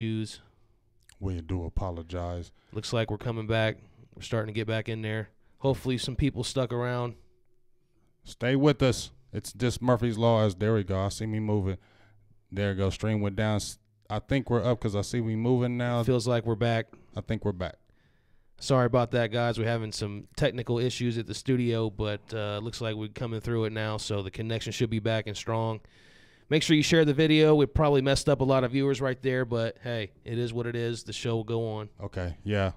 issues. We do apologize. Looks like we're coming back. We're starting to get back in there. Hopefully some people stuck around. Stay with us. It's just Murphy's Law. There we go. I see me moving. There we go. Stream went down. I think we're up because I see we moving now. Feels like we're back. I think we're back. Sorry about that, guys. We're having some technical issues at the studio, but looks like we're coming through it now, so the connection should be back and strong. Make sure you share the video. We probably messed up a lot of viewers right there, but, hey, it is what it is. The show will go on. Okay, yeah.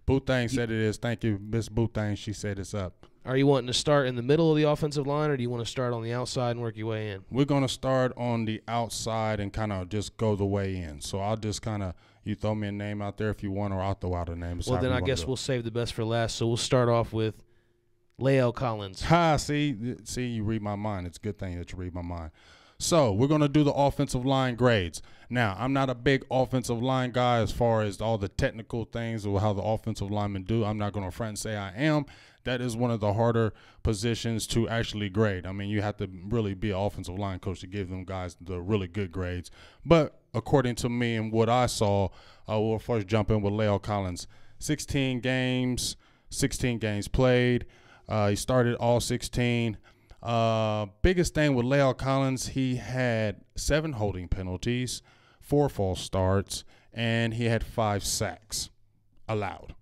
Boothang said it is. Thank you, Miss Boothang. She said it's up. Are you wanting to start in the middle of the offensive line, or do you want to start on the outside and work your way in? We're going to start on the outside and kind of just go the way in. So I'll just kind of, you throw me a name out there if you want, or I'll throw out a name. Well, then I guess we'll save the best for last. So we'll start off with Lael Collins. See, you read my mind. It's a good thing that you read my mind. So we're going to do the offensive line grades. Now, I'm not a big offensive line guy as far as all the technical things or how the offensive linemen do. I'm not going to front and say I am. That is one of the harder positions to actually grade. I mean, you have to really be an offensive line coach to give them guys the really good grades. But according to me and what I saw, we'll first jump in with Lael Collins. 16 games played. He started all 16. Biggest thing with Lael Collins, he had 7 holding penalties, 4 false starts, and he had 5 sacks allowed.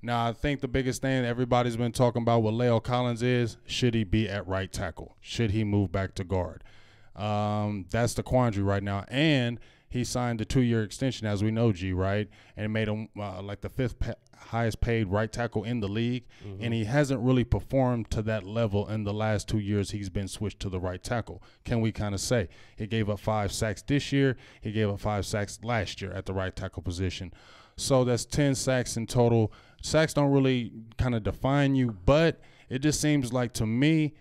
Now, I think the biggest thing everybody's been talking about with Lael Collins is, should he be at right tackle? Should he move back to guard? That's the quandary right now. And he signed a 2-year extension, as we know, G, right? And it made him like the 5th highest paid right tackle in the league. Mm-hmm. And he hasn't really performed to that level in the last 2 years he's been switched to the right tackle. Can we kind of say? He gave up 5 sacks this year. He gave up 5 sacks last year at the right tackle position. So that's 10 sacks in total. Sacks don't really kind of define you, but it just seems like to me,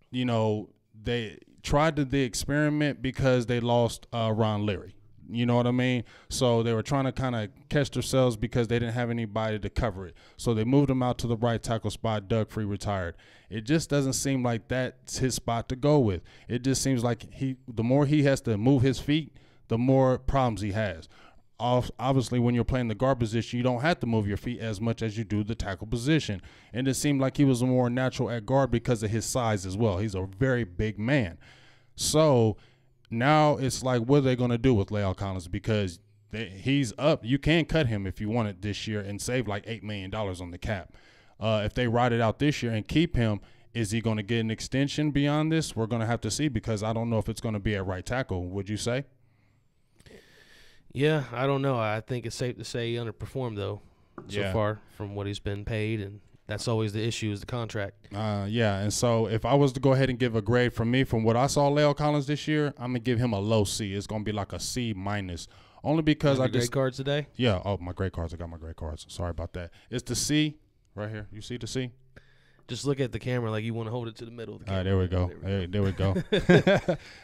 you know, they tried the experiment because they lost Ron Leary. You know what I mean? So they were trying to kind of catch themselves because they didn't have anybody to cover it. So they moved him out to the right tackle spot. Doug Free retired. It just doesn't seem like that's his spot to go with. It just seems like the more he has to move his feet, the more problems he has. Obviously, when you're playing the guard position, you don't have to move your feet as much as you do the tackle position. And it seemed like he was more natural at guard because of his size as well. He's a very big man. So now it's like, what are they going to do with Lael Collins? Because he's up. You can cut him if you want it this year and save like $8 million on the cap. If they ride it out this year and keep him, is he going to get an extension beyond this? We're going to have to see, because I don't know if it's going to be at right tackle. Would you say? Yeah, I don't know. I think it's safe to say he underperformed, though, so far from what he's been paid, and that's always the issue is the contract. Yeah, and so if I was to go ahead and give a grade from what I saw Lael Collins this year, I'm going to give him a low C. It's going to be like a C minus, only because grade cards today? Yeah, my grade cards. I got my grade cards. Sorry about that. It's the C right here. You see the C? Just look at the camera like you want to hold it to the middle of the camera. There we go. There we go.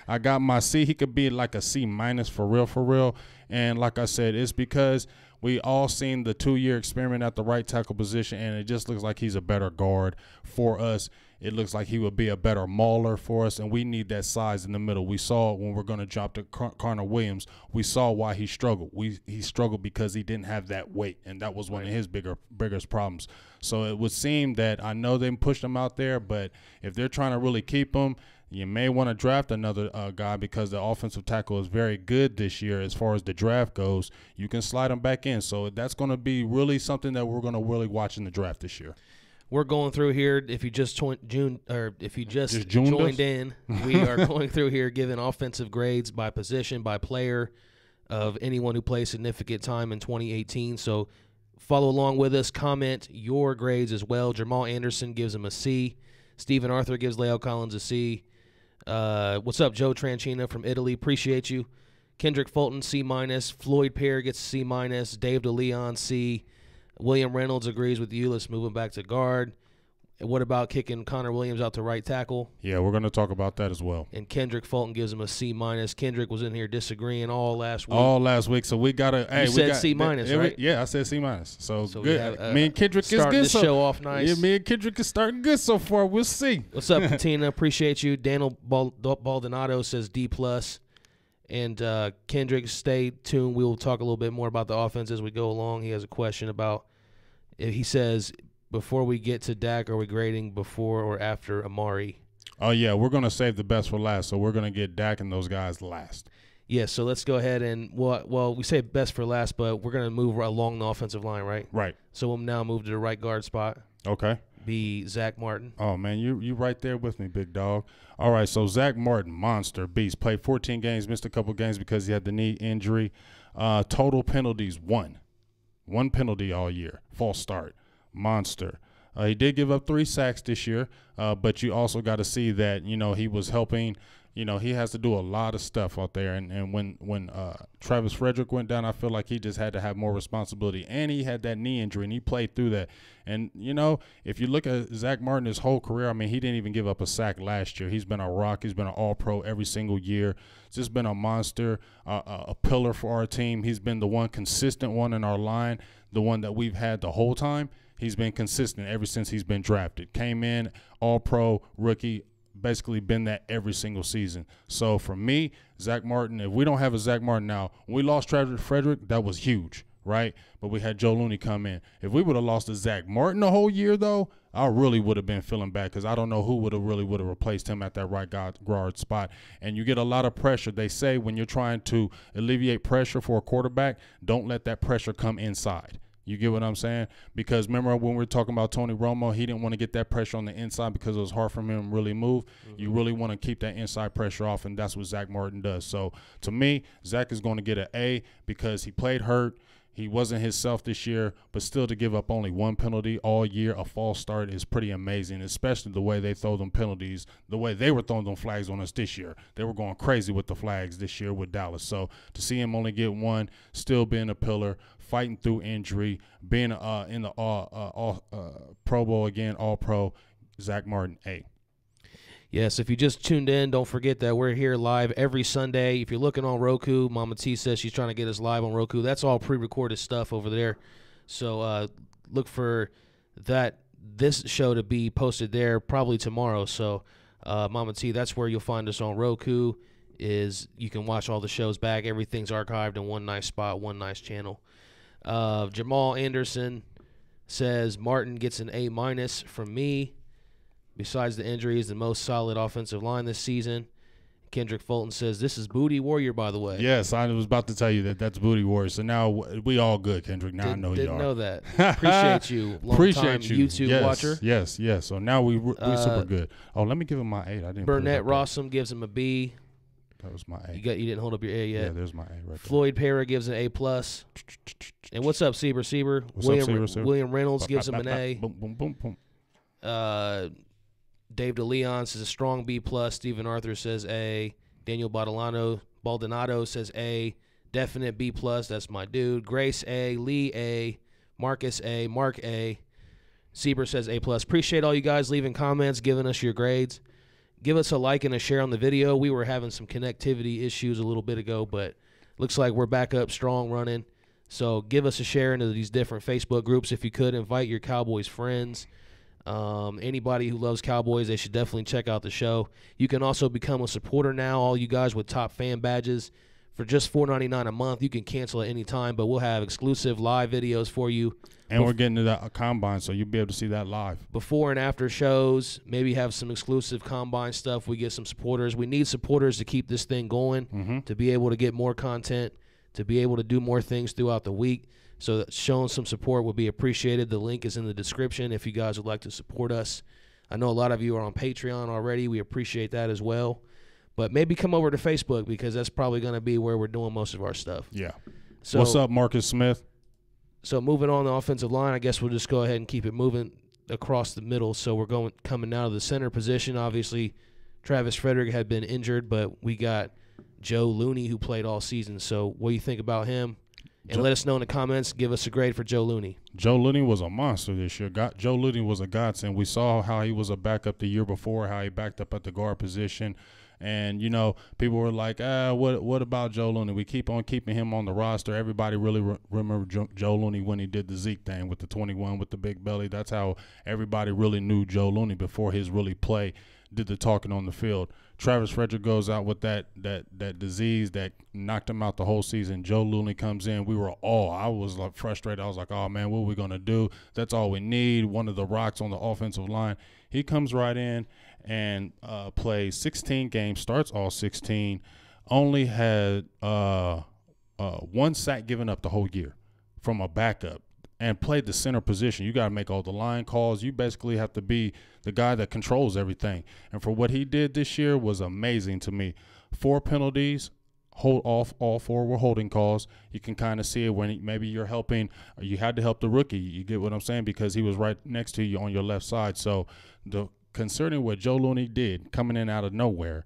I got my C. He could be like a C minus for real. And like I said, it's because we all seen the 2-year experiment at the right tackle position, and it just looks like he's a better guard for us. It looks like he would be a better mauler for us, and we need that size in the middle. We saw when we're going to drop to Connor Williams, we saw why he struggled. He struggled because he didn't have that weight, and that was one of his biggest problems. So it would seem that, I know they pushed him out there, but if they're trying to really keep him, you may want to draft another guy, because the offensive tackle is very good this year as far as the draft goes. You can slide him back in. So that's going to be really something that we're going to really watch in the draft this year. We're going through here. If you just joined in, we are going through here giving offensive grades by position, by player, of anyone who plays significant time in 2018. So follow along with us. Comment your grades as well. Jamal Anderson gives him a C. Stephen Arthur gives Lael Collins a C. What's up, Joe Tranchina from Italy? Appreciate you. Kendrick Fulton, C-. Floyd Pear gets C-. Dave DeLeon, C. William Reynolds agrees with you. Let's move him back to guard. And what about kicking Connor Williams out to right tackle? Yeah, we're going to talk about that as well. And Kendrick Fulton gives him a C-. Kendrick was in here disagreeing all last week. So we got to. You said C-, right? Yeah, I said C-. So good. Me and Kendrick is good. Starting the show off nice. Yeah, me and Kendrick is starting good so far. We'll see. What's up, Katina? Appreciate you. Daniel Baldonado says D+. And Kendrick, stay tuned. We'll talk a little bit more about the offense as we go along. He has a question about, he says, before we get to Dak, are we grading before or after Amari? Oh, yeah, we're going to save the best for last, so we're going to get Dak and those guys last. Yeah, so let's go ahead and, well, we say best for last, but we're going to move along the offensive line, right? Right. So we'll now move to the right guard spot. Okay. Be Zach Martin. Oh, man, you right there with me, big dog. All right, so Zach Martin, monster, beast. Played 14 games, missed a couple games because he had the knee injury. Total penalties, 1. 1 penalty all year. False start. Monster. He did give up 3 sacks this year, but you also got to see that, he was helping. He has to do a lot of stuff out there. And when Travis Frederick went down, I feel like he just had to have more responsibility. And he had that knee injury, and he played through that. And, if you look at Zach Martin, his whole career, I mean, he didn't even give up a sack last year. He's been a rock. He's been an all-pro every single year. He's just been a monster, a pillar for our team. He's been the one consistent one in our line, the one that we've had the whole time. He's been consistent ever since he's been drafted. Came in, all-pro, rookie, basically been that every single season. So for me, Zach Martin, if we don't have a Zach Martin now, when we lost Travis Frederick, that was huge, right? But we had Joe Looney come in. If we would have lost a Zach Martin the whole year, though, I really would have been feeling bad because I don't know who would have replaced him at that right guard spot. And you get a lot of pressure. They say when you're trying to alleviate pressure for a quarterback, don't let that pressure come inside. You get what I'm saying? Because remember when we were talking about Tony Romo, he didn't want to get that pressure on the inside because it was hard for him to really move. Mm-hmm. You really want to keep that inside pressure off, and that's what Zach Martin does. So, to me, Zach is going to get an A because he played hurt. He wasn't himself this year, but still to give up only 1 penalty all year, a false start, is pretty amazing, especially the way they throw them penalties, the way they were throwing them flags on us this year. They were going crazy with the flags this year with Dallas. So to see him only get 1, still being a pillar, fighting through injury, being in the Pro Bowl again, All-Pro, Zach Martin, A. Yes, if you just tuned in, don't forget that we're here live every Sunday. If you're looking on Roku, Mama T says she's trying to get us live on Roku. That's all pre-recorded stuff over there. So look for this show to be posted there probably tomorrow. So Mama T, that's where you'll find us on Roku. You can watch all the shows back. Everything's archived in one nice spot, one nice channel. Jamal Anderson says Martin gets an A- from me. Besides the injuries, the most solid offensive line this season. Kendrick Fulton says, this is Booty Warrior, by the way. Yes, I was about to tell you that's Booty Warrior. So now we all good, Kendrick. Now I know you are. Didn't know that. Appreciate you. Long-time YouTube watcher. Yes. So now we super good. Oh, let me give him my 8. I didn't. Burnett Rossum gives him a B. That was my A. You didn't hold up your A yet. Yeah, there's my A right there. Floyd Parra gives an A+. And what's up, Sieber? William Reynolds gives him an A. Boom, boom, boom. Dave DeLeon says a strong B+. Stephen Arthur says A. Daniel Baldonado says A. Definite B+. That's my dude. Grace A. Lee A. Marcus A. Mark A. Sieber says A+. Appreciate all you guys leaving comments, giving us your grades. Give us a like and a share on the video. We were having some connectivity issues a little bit ago, but looks like we're back up strong running. So give us a share into these different Facebook groups if you could. Invite your Cowboys friends. Anybody who loves Cowboys, they should definitely check out the show. You can also become a supporter now, all you guys with top fan badges. For just $4.99 a month, you can cancel at any time, but we'll have exclusive live videos for you. And we're getting to that combine, so you'll be able to see that live. Before and after shows, maybe have some exclusive combine stuff. We get some supporters. We need supporters to keep this thing going, to be able to get more content, to be able to do more things throughout the week. So showing some support would be appreciated. The link is in the description if you guys would like to support us. I know a lot of you are on Patreon already. We appreciate that as well. But maybe come over to Facebook because that's probably going to be where we're doing most of our stuff. Yeah. So, what's up, Marcus Smith? So moving on the offensive line, I guess we'll just go ahead and keep it moving across the middle. So we're coming out of the center position. Obviously, Travis Frederick had been injured, but we got Joe Looney who played all season. So what do you think about him? And let us know in the comments. Give us a grade for Joe Looney. Joe Looney was a monster this year. Joe Looney was a godsend. We saw how he was a backup the year before, how he backed up at the guard position. And, people were like, what about Joe Looney? We keep on keeping him on the roster. Everybody really remember Joe Looney when he did the Zeke thing with the 21 with the big belly. That's how everybody really knew Joe Looney before his really play did the talking on the field. Travis Frederick goes out with that disease that knocked him out the whole season. Joe Looney comes in. I was like frustrated. I was like, oh, man, what are we going to do? That's all we need. One of the rocks on the offensive line. He comes right in and plays 16 games, starts all 16, only had one sack given up the whole year from a backup, and played the center position. You got to make all the line calls. You basically have to be the guy that controls everything. And for what he did this year was amazing to me. 4 penalties, all 4 were holding calls. You can kind of see it when maybe you're helping, or you had to help the rookie. You get what I'm saying? Because he was right next to you on your left side. So concerning what Joe Looney did coming in out of nowhere,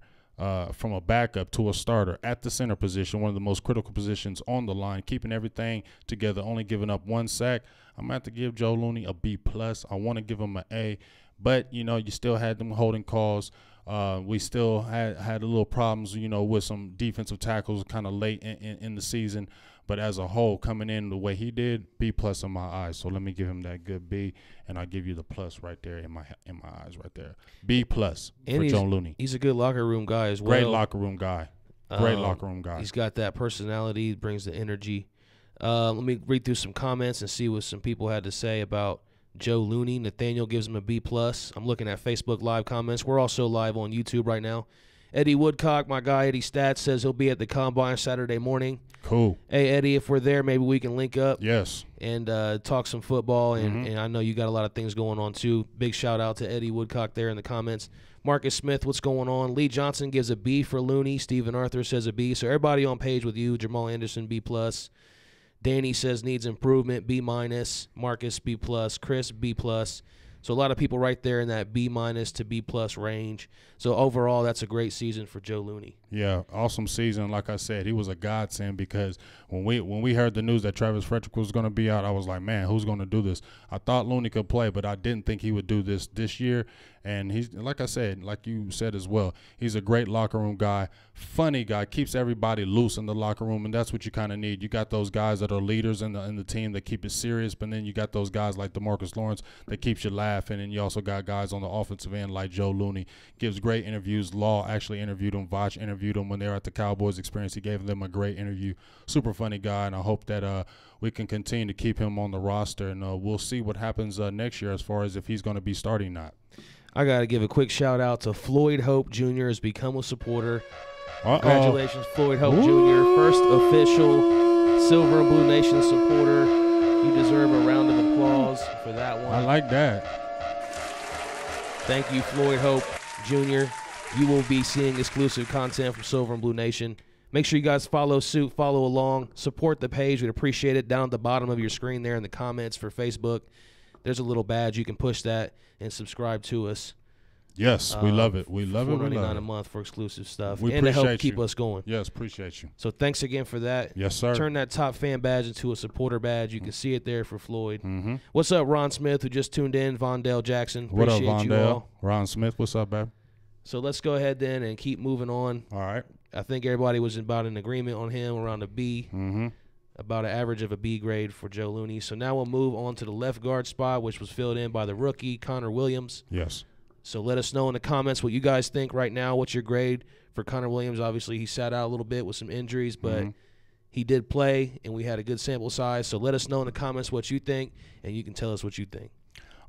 from a backup to a starter at the center position, one of the most critical positions on the line, keeping everything together, only giving up 1 sack. I'm going to have to give Joe Looney a B+. I want to give him an A, but, you still had them holding calls. We still had a little problems, with some defensive tackles kind of late in the season. But as a whole, coming in the way he did, B+ in my eyes. So let me give him that good B, and I'll give you the plus right there in my eyes right there. B+ for Joe Looney. He's a good locker room guy as well. Great locker room guy. He's got that personality. He brings the energy. Let me read through some comments and see what some people had to say about Joe Looney. Nathaniel gives him a B+. I'm looking at Facebook Live comments. We're also live on YouTube right now. Eddie Woodcock, my guy Eddie Stats, says he'll be at the Combine Saturday morning. Cool. Hey, Eddie, if we're there, maybe we can link up. Yes. And talk some football. And I know you got a lot of things going on, too. Big shout-out to Eddie Woodcock there in the comments. Marcus Smith, what's going on? Lee Johnson gives a B for Looney. Stephen Arthur says a B. So everybody on page with you. Jamal Anderson, B+. Danny says needs improvement, B-. Marcus, B+. Chris, B+. So a lot of people right there in that B- to B+ range. So overall, that's a great season for Joe Looney. Yeah, awesome season. Like I said, he was a godsend because when we heard the news that Travis Frederick was going to be out, I was like, man, who's going to do this? I thought Looney could play, but I didn't think he would do this year. And he's, like I said, like you said as well, he's a great locker room guy, funny guy, keeps everybody loose in the locker room, and that's what you kind of need. You got those guys that are leaders in the team that keep it serious, but then you got those guys like DeMarcus Lawrence that keeps you laughing, and you also got guys on the offensive end like Joe Looney. Gives great interviews. Law actually interviewed him. Voch interviewed him when they were at the Cowboys experience. He gave them a great interview. Super funny guy, and I hope that we can continue to keep him on the roster, and we'll see what happens next year as far as if he's going to be starting or not. I got to give a quick shout-out to Floyd Hope Jr. has become a supporter. Congratulations, Floyd Hope Jr., first official Silver and Blue Nation supporter. You deserve a round of applause for that one. I like that. Thank you, Floyd Hope Jr. You will be seeing exclusive content from Silver and Blue Nation. Make sure you guys follow suit, follow along, support the page. We'd appreciate it. Down at the bottom of your screen there in the comments for Facebook, there's a little badge. You can push that and subscribe to us. Yes, we love it. We love it. We love $4.99 it. a month for exclusive stuff. We and to help appreciate keep you. us going. Yes, appreciate you. So thanks again for that. Yes, sir. Turn that top fan badge into a supporter badge. You can see it there for Floyd. Mm-hmm. What's up, Ron Smith, who just tuned in? Vondell Jackson. What up, Appreciate you all. Ron Smith, what's up, babe? So let's go ahead then and keep moving on. All right. I think everybody was about in agreement on him around a B. Mm-hmm. About an average of a B grade for Joe Looney. So now we'll move on to the left guard spot, which was filled in by the rookie, Connor Williams. Yes. So let us know in the comments what you guys think right now. What's your grade for Connor Williams? Obviously, he sat out a little bit with some injuries, but he did play, and we had a good sample size. So let us know in the comments what you think, and you can tell us what you think.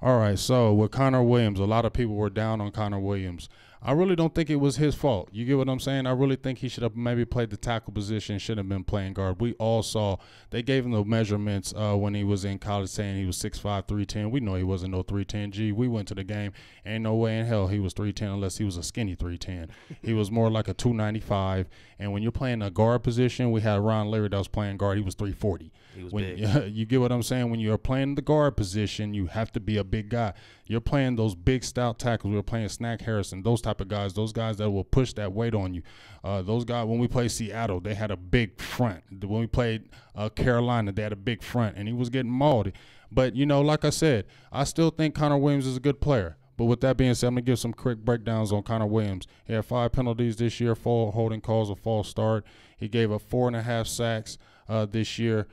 All right, so with Connor Williams, a lot of people were down on Connor Williams. I really don't think it was his fault. You get what I'm saying? I really think he should have maybe played the tackle position, should have been playing guard. We all saw they gave him the measurements when he was in college saying he was 6'5", 310. We know he wasn't no 310G. We went to the game. Ain't no way in hell he was 310 unless he was a skinny 310. He was more like a 295. And when you're playing a guard position, we had Ron Leary that was playing guard. He was 340. He was big. big. You get what I'm saying? When you're playing the guard position, you have to be a big guy. You're playing those big stout tackles. We're playing Snack Harrison, those type of guys, those guys that will push that weight on you. Those guys, when we played Seattle, they had a big front. When we played Carolina, they had a big front, and he was getting mauled. But, you know, like I said, I still think Connor Williams is a good player. But with that being said, I'm going to give some quick breakdowns on Connor Williams. He had 5 penalties this year, 4 holding calls, a false start. He gave up 4.5 sacks this year.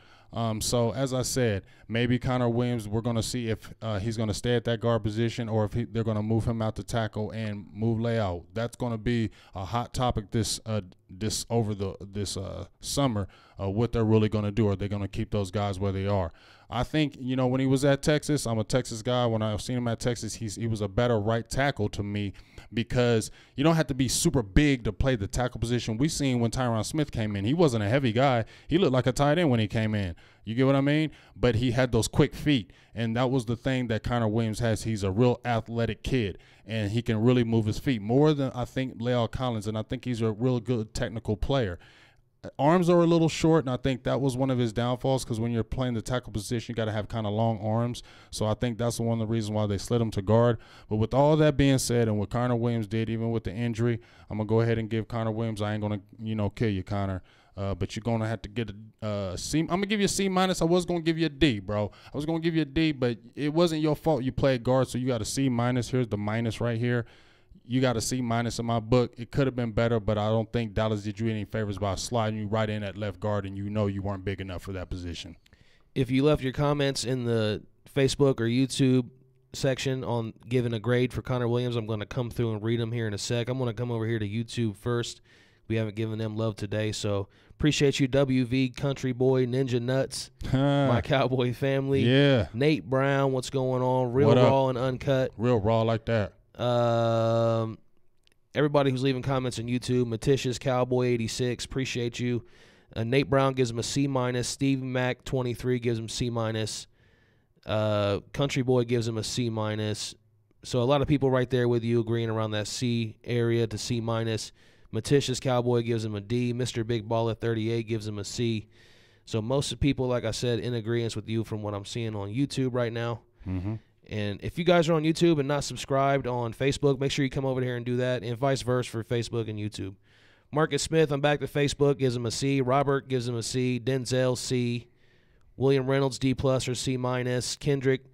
So as I said, maybe Connor Williams, we're going to see if he's going to stay at that guard position or if they're going to move him out to tackle and move layout. That's going to be a hot topic this summer. What they're really going to do. Are they going to keep those guys where they are? I think, when he was at Texas, I'm a Texas guy. When I've seen him at Texas, he was a better right tackle to me because you don't have to be super big to play the tackle position. We seen when Tyrone Smith came in, he wasn't a heavy guy. He looked like a tight end when he came in. You get what I mean? But he had those quick feet, and that was the thing that Connor Williams has. He's a real athletic kid, and he can really move his feet more than I think La'el Collins, and I think he's a real good technical player. Arms are a little short, and I think that was one of his downfalls because when you're playing the tackle position, you got to have kind of long arms. So I think that's one of the reasons why they slid him to guard. But with all that being said, and what Connor Williams did, even with the injury, I'm going to go ahead and give Connor Williams, I ain't going to, kill you, Connor. But you're going to have to get a C. I'm going to give you a C-. I was going to give you a D, bro. I was going to give you a D, but it wasn't your fault you played guard, so you got a C-. Here's the minus right here. You got a C- in my book. It could have been better, but I don't think Dallas did you any favors by sliding you right in at left guard, and you weren't big enough for that position. If you left your comments in the Facebook or YouTube section on giving a grade for Connor Williams, I'm going to come through and read them here in a sec. I'm going to come over here to YouTube first. We haven't given them love today, so appreciate you, WV, Country Boy, Ninja Nuts, my Cowboy family. Yeah. Nate Brown, what's going on? Real raw and uncut. Real raw like that. Everybody who's leaving comments on YouTube, Matitius Cowboy 86, appreciate you. Nate Brown gives him a C-. Steve Mack 23 gives him C-. Country Boy gives him a C-. So a lot of people right there with you agreeing around that C area to C-. Matitius Cowboy gives him a D. Mr. Big Baller 38 gives him a C. So most of the people, like I said, in agreement with you from what I'm seeing on YouTube right now. Mm-hmm. And if you guys are on YouTube and not subscribed on Facebook, make sure you come over here and do that, and vice versa for Facebook and YouTube. Marcus Smith, I'm back to Facebook, gives him a C. Robert gives him a C. Denzel, C. William Reynolds, D+ or C-. Kendrick,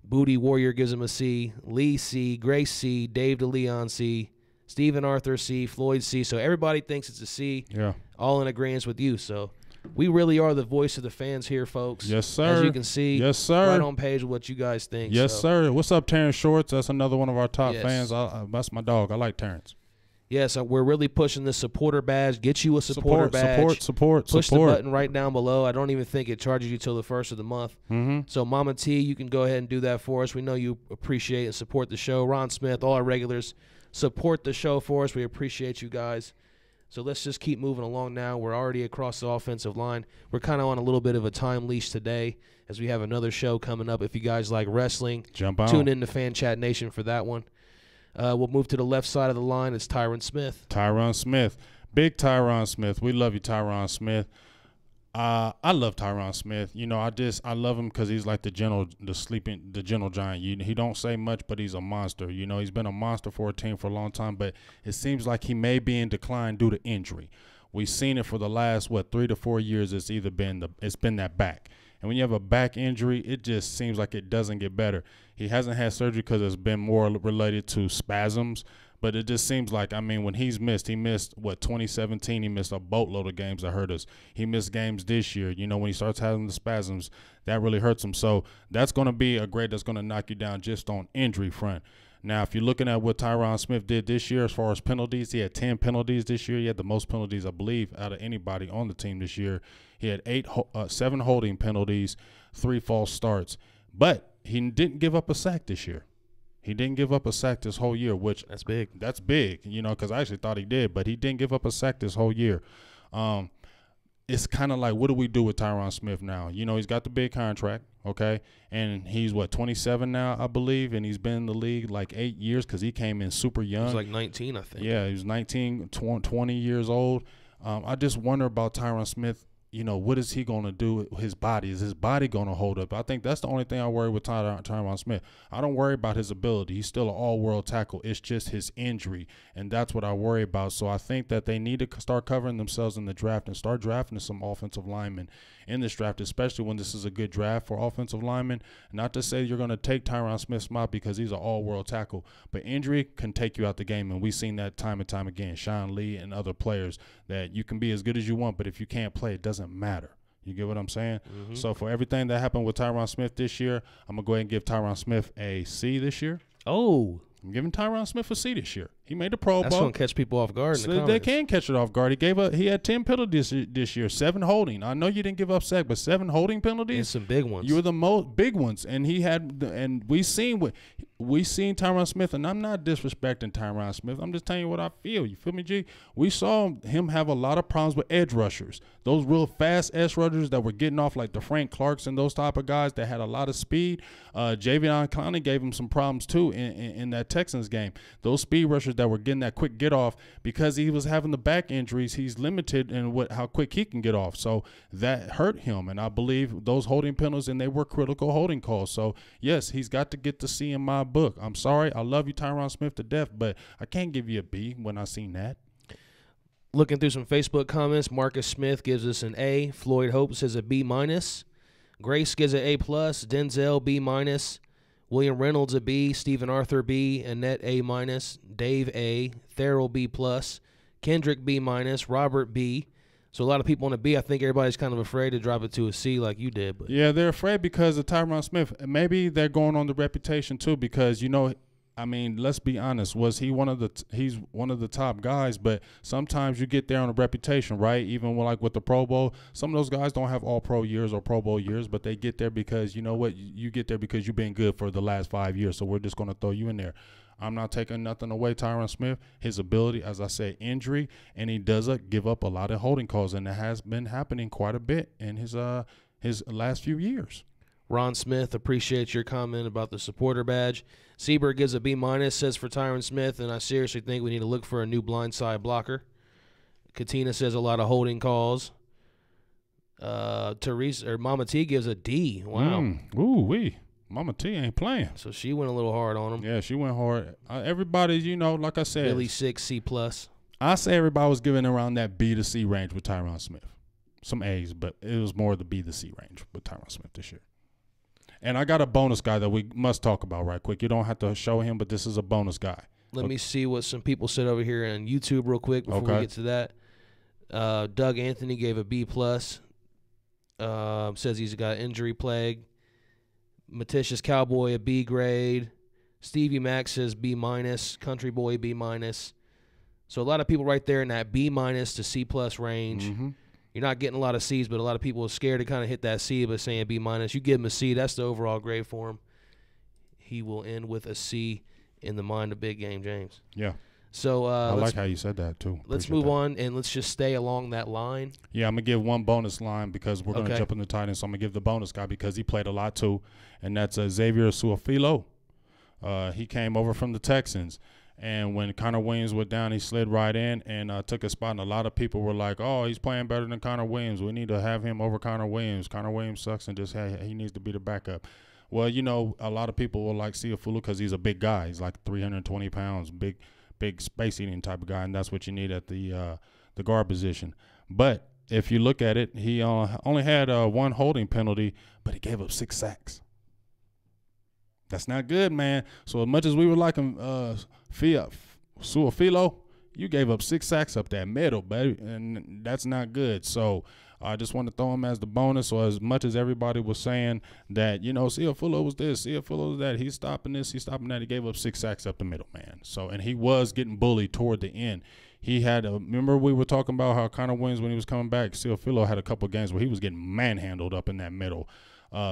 Booty Warrior gives him a C. Lee, C. Grace, C. Dave DeLeon, C. Stephen Arthur, C. Floyd, C. So everybody thinks it's a C. Yeah. All in agreement with you. So we really are the voice of the fans here, folks. Yes, sir. As you can see. Yes, sir. Right on page with what you guys think. Yes, so. sir. What's up, Terrence Shorts? That's another one of our top Yes. fans. That's my dog. I like Terrence. Yes, we're really pushing this supporter badge. Get you a supporter badge. Support. Push the button right down below. I don't even think it charges you till the first of the month. Mm-hmm. So, Mama T, you can go ahead and do that for us. We know you appreciate and support the show. Ron Smith, all our regulars, support the show for us. We appreciate you guys. So let's just keep moving along now. We're already across the offensive line. We're kind of on a little bit of a time leash today as we have another show coming up. If you guys like wrestling, jump on. Tune in to Fan Chat Nation for that one. We'll move to the left side of the line. It's Tyrone Smith. Tyrone Smith. Big Tyrone Smith. We love you, Tyrone Smith. I love Tyrone Smith. I love him because he's like the gentle giant. He don't say much, but he's a monster. He's been a monster for a team for a long time, but it seems like he may be in decline due to injury. We've seen it for the last 3 to 4 years. It's been that back. And when you have a back injury, it just seems like it doesn't get better. He hasn't had surgery because it's been more related to spasms. But it just seems like, when he missed, 2017, he missed a boatload of games that hurt us. He missed games this year. When he starts having the spasms, that really hurts him. So that's going to be a grade that's going to knock you down just on injury front. Now, if you're looking at what Tyrone Smith did this year as far as penalties, he had 10 penalties this year. He had the most penalties, I believe, out of anybody on the team this year. He had 7 holding penalties, 3 false starts. But he didn't give up a sack this year. He didn't give up a sack this whole year, which that's big. That's big, because I actually thought he did, but he didn't give up a sack this whole year. It's kind of like, what do we do with Tyrone Smith now? He's got the big contract, okay, and he's 27 now, I believe, and he's been in the league 8 years because he came in super young. He was 19, I think. Yeah, he was 19, 20 years old. I just wonder about Tyrone Smith. What is he going to do with his body? Is his body going to hold up? I think that's the only thing I worry with Tyrone Smith. I don't worry about his ability. He's still an all-world tackle. It's just his injury, and that's what I worry about. So I think that they need to start covering themselves in the draft and start drafting some offensive linemen in this draft, especially when this is a good draft for offensive linemen. Not to say you're going to take Tyrone Smith's spot because he's an all-world tackle, but injury can take you out the game, and we've seen that time and time again. Sean Lee and other players, that you can be as good as you want, but if you can't play, it doesn't matter. You get what I'm saying? So for everything that happened with Tyrone Smith this year, I'm going to go ahead and give Tyrone Smith a C this year. Oh. I'm giving Tyrone Smith a C this year. He made the Pro Bowl. That's going to catch people off guard. So they can catch it off guard. He had 10 penalties this year, 7 holding. I know you didn't give up sack, but 7 holding penalties. And some big ones. You were the most big ones, and we seen Tyrone Smith, and I'm not disrespecting Tyrone Smith. I'm just telling you what I feel. You feel me, G? We saw him have a lot of problems with edge rushers, those real fast edge rushers that were getting off like the Frank Clarks and those type of guys that had a lot of speed. Javion Clowney gave him some problems too in that Texans game. Those speed rushers that were getting that quick get off, because he was having the back injuries, he's limited in how quick he can get off. So that hurt him, and I believe those holding penalties, and they were critical holding calls. So yes, he's got to get the C in my book. I'm sorry, I love you, Tyrone Smith, to death, but I can't give you a B when I seen that. Looking through some Facebook comments, Marcus Smith gives us an A. Floyd Hope says a B-. Grace gives an A+. Denzel B-. William Reynolds a B. Stephen Arthur B. Annette A-. Dave A. Therrell B+. Kendrick B-. Robert B. So a lot of people on a B. I think everybody's kind of afraid to drop it to a C like you did. But yeah, they're afraid because of Tyrone Smith. Maybe they're going on the reputation too, because I mean, let's be honest. He's one of the top guys, but sometimes you get there on a reputation, right? Even with the Pro Bowl, some of those guys don't have all pro years or Pro Bowl years, but they get there because, you know what, you get there because you've been good for the last 5 years. So we're just going to throw you in there. I'm not taking nothing away, Tyrone Smith. His ability, as I said, injury, and he does give up a lot of holding calls, and it has been happening quite a bit in his last few years. Ron Smith, appreciates your comment about the supporter badge. Seaberg gives a B-, says for Tyrone Smith, and I seriously think we need to look for a new blindside blocker. Katina says a lot of holding calls. Mama T gives a D. Wow. Ooh-wee. Mama T ain't playing. So she went a little hard on him. Yeah, she went hard. Everybody, like I said. Billy 6, C+. I say everybody was giving around that B to C range with Tyrone Smith. Some A's, but it was more the B to C range with Tyrone Smith this year. And I got a bonus guy that we must talk about right quick. You don't have to show him, but this is a bonus guy. Let me see what some people said over here on YouTube real quick before we get to that. Doug Anthony gave a B+. Says he's got injury plague. Matitious Cowboy a B grade. Stevie Max says B-. Country Boy B-. So a lot of people right there in that B- to C+ range. Mm-hmm. You're not getting a lot of C's, but a lot of people are scared to kind of hit that C by saying B-. You give him a C, that's the overall grade for him. He will end with a C in the mind of Big Game James. Yeah. So I like how you said that too. Let's move on, and let's just stay along that line. Yeah, I'm going to give one bonus line because we're going to jump in the tight end. So I'm going to give the bonus guy because he played a lot too, and that's Xavier Suafilo. He came over from the Texans. And when Connor Williams went down, he slid right in and took a spot. And a lot of people were like, oh, he's playing better than Connor Williams. We need to have him over Connor Williams. Connor Williams sucks and he needs to be the backup. Well, a lot of people will like Suafilo because he's a big guy. He's like 320 pounds, big space-eating type of guy, and that's what you need at the guard position. But if you look at it, he only had one holding penalty, but he gave up 6 sacks. That's not good, man. So as much as we were liking Suafilo, you gave up 6 sacks up that middle, baby, and that's not good. So I just want to throw him as the bonus. So as much as everybody was saying that, Suafilo was this, Suafilo was that, he's stopping this, he's stopping that, he gave up 6 sacks up the middle, man. So, and he was getting bullied toward the end. He had remember we were talking about how Connor Williams, when he was coming back, Suafilo had a couple of games where he was getting manhandled up in that middle.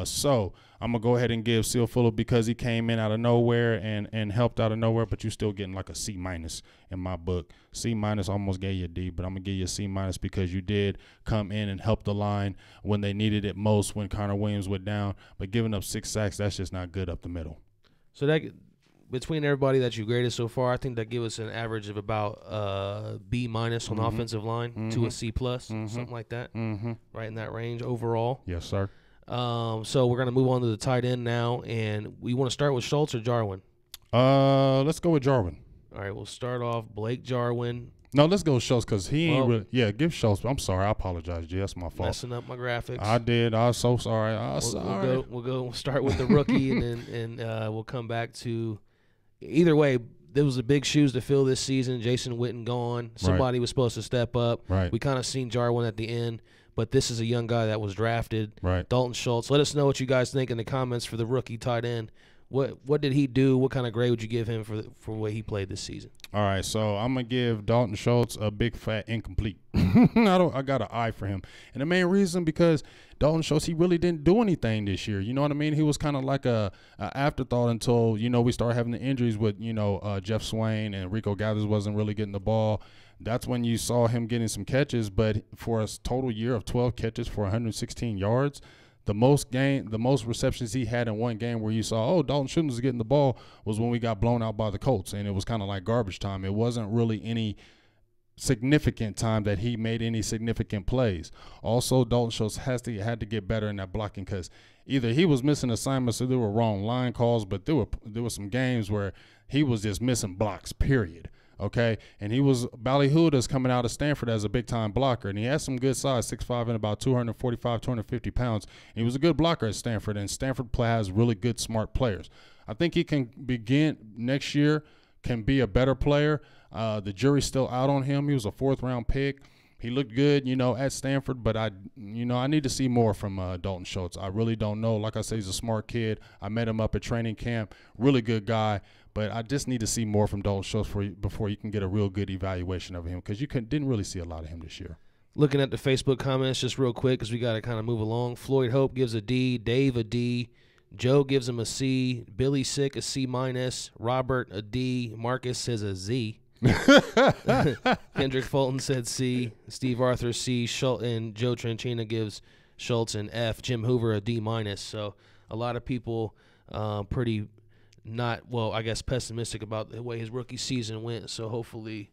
So I'm going to go ahead and give Suafilo because he came in out of nowhere and helped out of nowhere, but you're still getting like a C- in my book. C- almost gave you a D, but I'm going to give you a C- because you did come in and help the line when they needed it most when Connor Williams went down. But giving up 6 sacks, that's just not good up the middle. So that between everybody that you graded so far, I think that gives us an average of about B- on the offensive line to a C+, something like that, right in that range overall. Yes, sir. So we're going to move on to the tight end now, and we want to start with Schultz or Jarvan? Let's go with Jarvan. All right, we'll start off Blake Jarvan. No, let's go with Schultz because he ain't really. Yeah, give Schultz. I'm sorry. I apologize, G. That's my fault. Messing up my graphics. I did. I was so sorry. We'll start with the rookie, and we'll come back to either way. There was a big shoes to fill this season. Jason Witten gone. Somebody was supposed to step up. Right. We kind of seen Jarvan at the end. but this is a young guy that was drafted. Right. Dalton Schultz. Let us know what you guys think in the comments for the rookie tight end. What did he do? What kind of grade would you give him for what he played this season? All right, so I'm gonna give Dalton Schultz a big fat incomplete. I got an eye for him, and the main reason because Dalton Schultz, he really didn't do anything this year. You know what I mean? He was kind of like a afterthought until we started having the injuries with Jeff Swain and Rico Gathers wasn't really getting the ball. That's when you saw him getting some catches, but for a total year of 12 catches for 116 yards. The most receptions he had in one game where you saw, Dalton Schultz was getting the ball was when we got blown out by the Colts, and it was kind of like garbage time. It wasn't really any significant time that he made any significant plays. Also, Dalton Schultz had to get better in that blocking because either he was missing assignments or there were wrong line calls, but there were some games where he was just missing blocks, period. Okay, and he was ballyhooed as coming out of Stanford as a big-time blocker, and he had some good size, 6'5" and about 245, 250 pounds. And he was a good blocker at Stanford, and Stanford has really good, smart players. I think he can begin next year, can be a better player. The jury's still out on him. He was a fourth-round pick. He looked good, at Stanford, but I need to see more from Dalton Schultz. I really don't know. Like I say, he's a smart kid. I met him up at training camp. Really good guy. But I just need to see more from Dalton Schultz before you can get a real good evaluation of him because you didn't really see a lot of him this year. Looking at the Facebook comments just real quick because we got to kind of move along. Floyd Hope gives a D. Dave a D. Joe gives him a C. Billy Sick a C-. Robert a D. Marcus says a Z. Kendrick Fulton said C. Steve Arthur C. Schultz, and Joe Tranchina gives Schultz an F. Jim Hoover a D-. So a lot of people pretty pessimistic about the way his rookie season went. So hopefully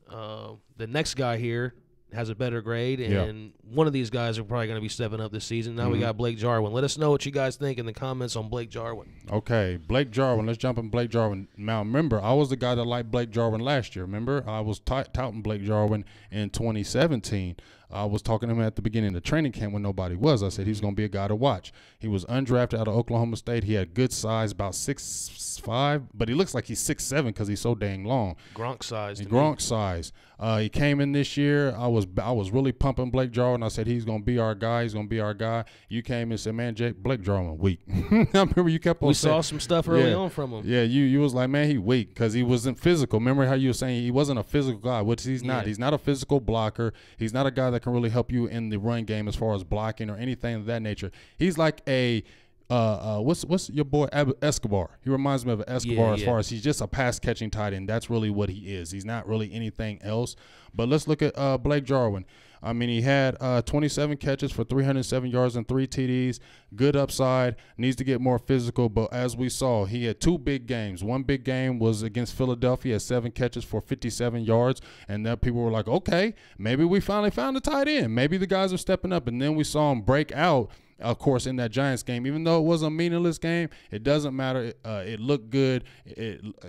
the next guy here has a better grade, and one of these guys are probably going to be stepping up this season. Now we got Blake Jarwin. Let us know what you guys think in the comments on Blake Jarwin. Okay, Blake Jarwin. Let's jump in Blake Jarwin. Now, remember, I was the guy that liked Blake Jarwin last year. Remember, I was touting Blake Jarwin in 2017. I was talking to him at the beginning of the training camp when nobody was. I said he's going to be a guy to watch. He was undrafted out of Oklahoma State. He had good size, about 6'5", but he looks like he's 6'7" because he's so dang long. Gronk size. Gronk size. He came in this year. I was really pumping Blake Jarwin. I said he's going to be our guy. He's going to be our guy. You came and said, man, Blake Jarwin weak. I remember you kept on saying. We saw some stuff early on from him. Yeah, you was like, man, he weak because he wasn't physical. Remember how you were saying he wasn't a physical guy, which he's not. He's not a physical blocker. He's not a guy that can really help you in the run game as far as blocking or anything of that nature. He's like a what's your boy Escobar? He reminds me of Escobar as far as he's just a pass catching tight end. That's really what he is. He's not really anything else. But let's look at Blake Jarwin. I mean, he had 27 catches for 307 yards and 3 TDs. Good upside. Needs to get more physical. But as we saw, he had 2 big games. One big game was against Philadelphia at 7 catches for 57 yards. And then people were like, okay, maybe we finally found a tight end. Maybe the guys are stepping up. And then we saw him break out, of course, in that Giants game. Even though it was a meaningless game, it doesn't matter. It looked good.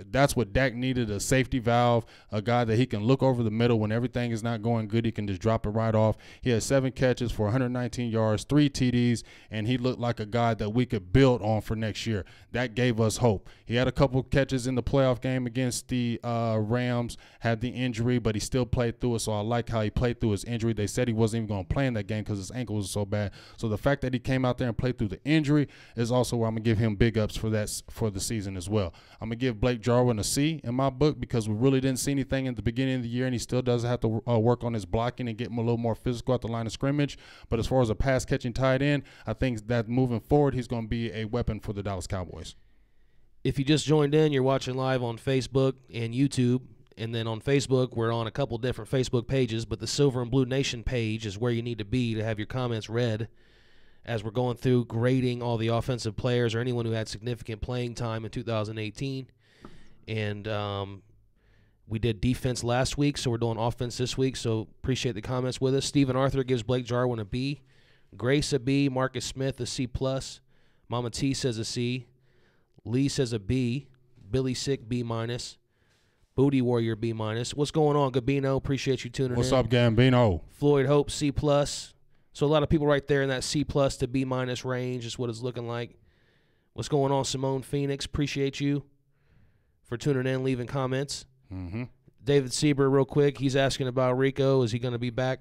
That's what Dak needed, a safety valve, a guy that he can look over the middle when everything is not going good. He can just drop it right off. He had 7 catches for 119 yards, 3 TDs, and he looked like a guy that we could build on for next year. That gave us hope. He had a couple catches in the playoff game against the Rams, had the injury, but he still played through it, so I like how he played through his injury. They said he wasn't even going to play in that game because his ankle was so bad. So the fact that he came out there and played through the injury is also where I'm going to give him big ups for the season as well. I'm going to give Blake Jarwin a C in my book because we really didn't see anything in the beginning of the year, and he still does have to work on his blocking and get him a little more physical at the line of scrimmage. But as far as a pass-catching tight end, I think that moving forward, he's going to be a weapon for the Dallas Cowboys. If you just joined in, you're watching live on Facebook and YouTube. And then on Facebook, we're on a couple different Facebook pages, but the Silver and Blue Nation page is where you need to be to have your comments read as we're going through grading all the offensive players or anyone who had significant playing time in 2018. And we did defense last week, so we're doing offense this week, so appreciate the comments with us. Stephen Arthur gives Blake Jarwin a B. Grace a B. Marcus Smith a C+. Mama T says a C. Lee says a B. Billy Sick B-. Booty Warrior B-. What's going on, Gabino? Appreciate you tuning in. What's up, Gambino? Floyd Hope C+. So a lot of people right there in that C+ to B- range is what it's looking like. What's going on, Simone Phoenix? Appreciate you for tuning in, leaving comments. Mm-hmm. David Sieber, real quick, he's asking about Rico. Is he going to be back?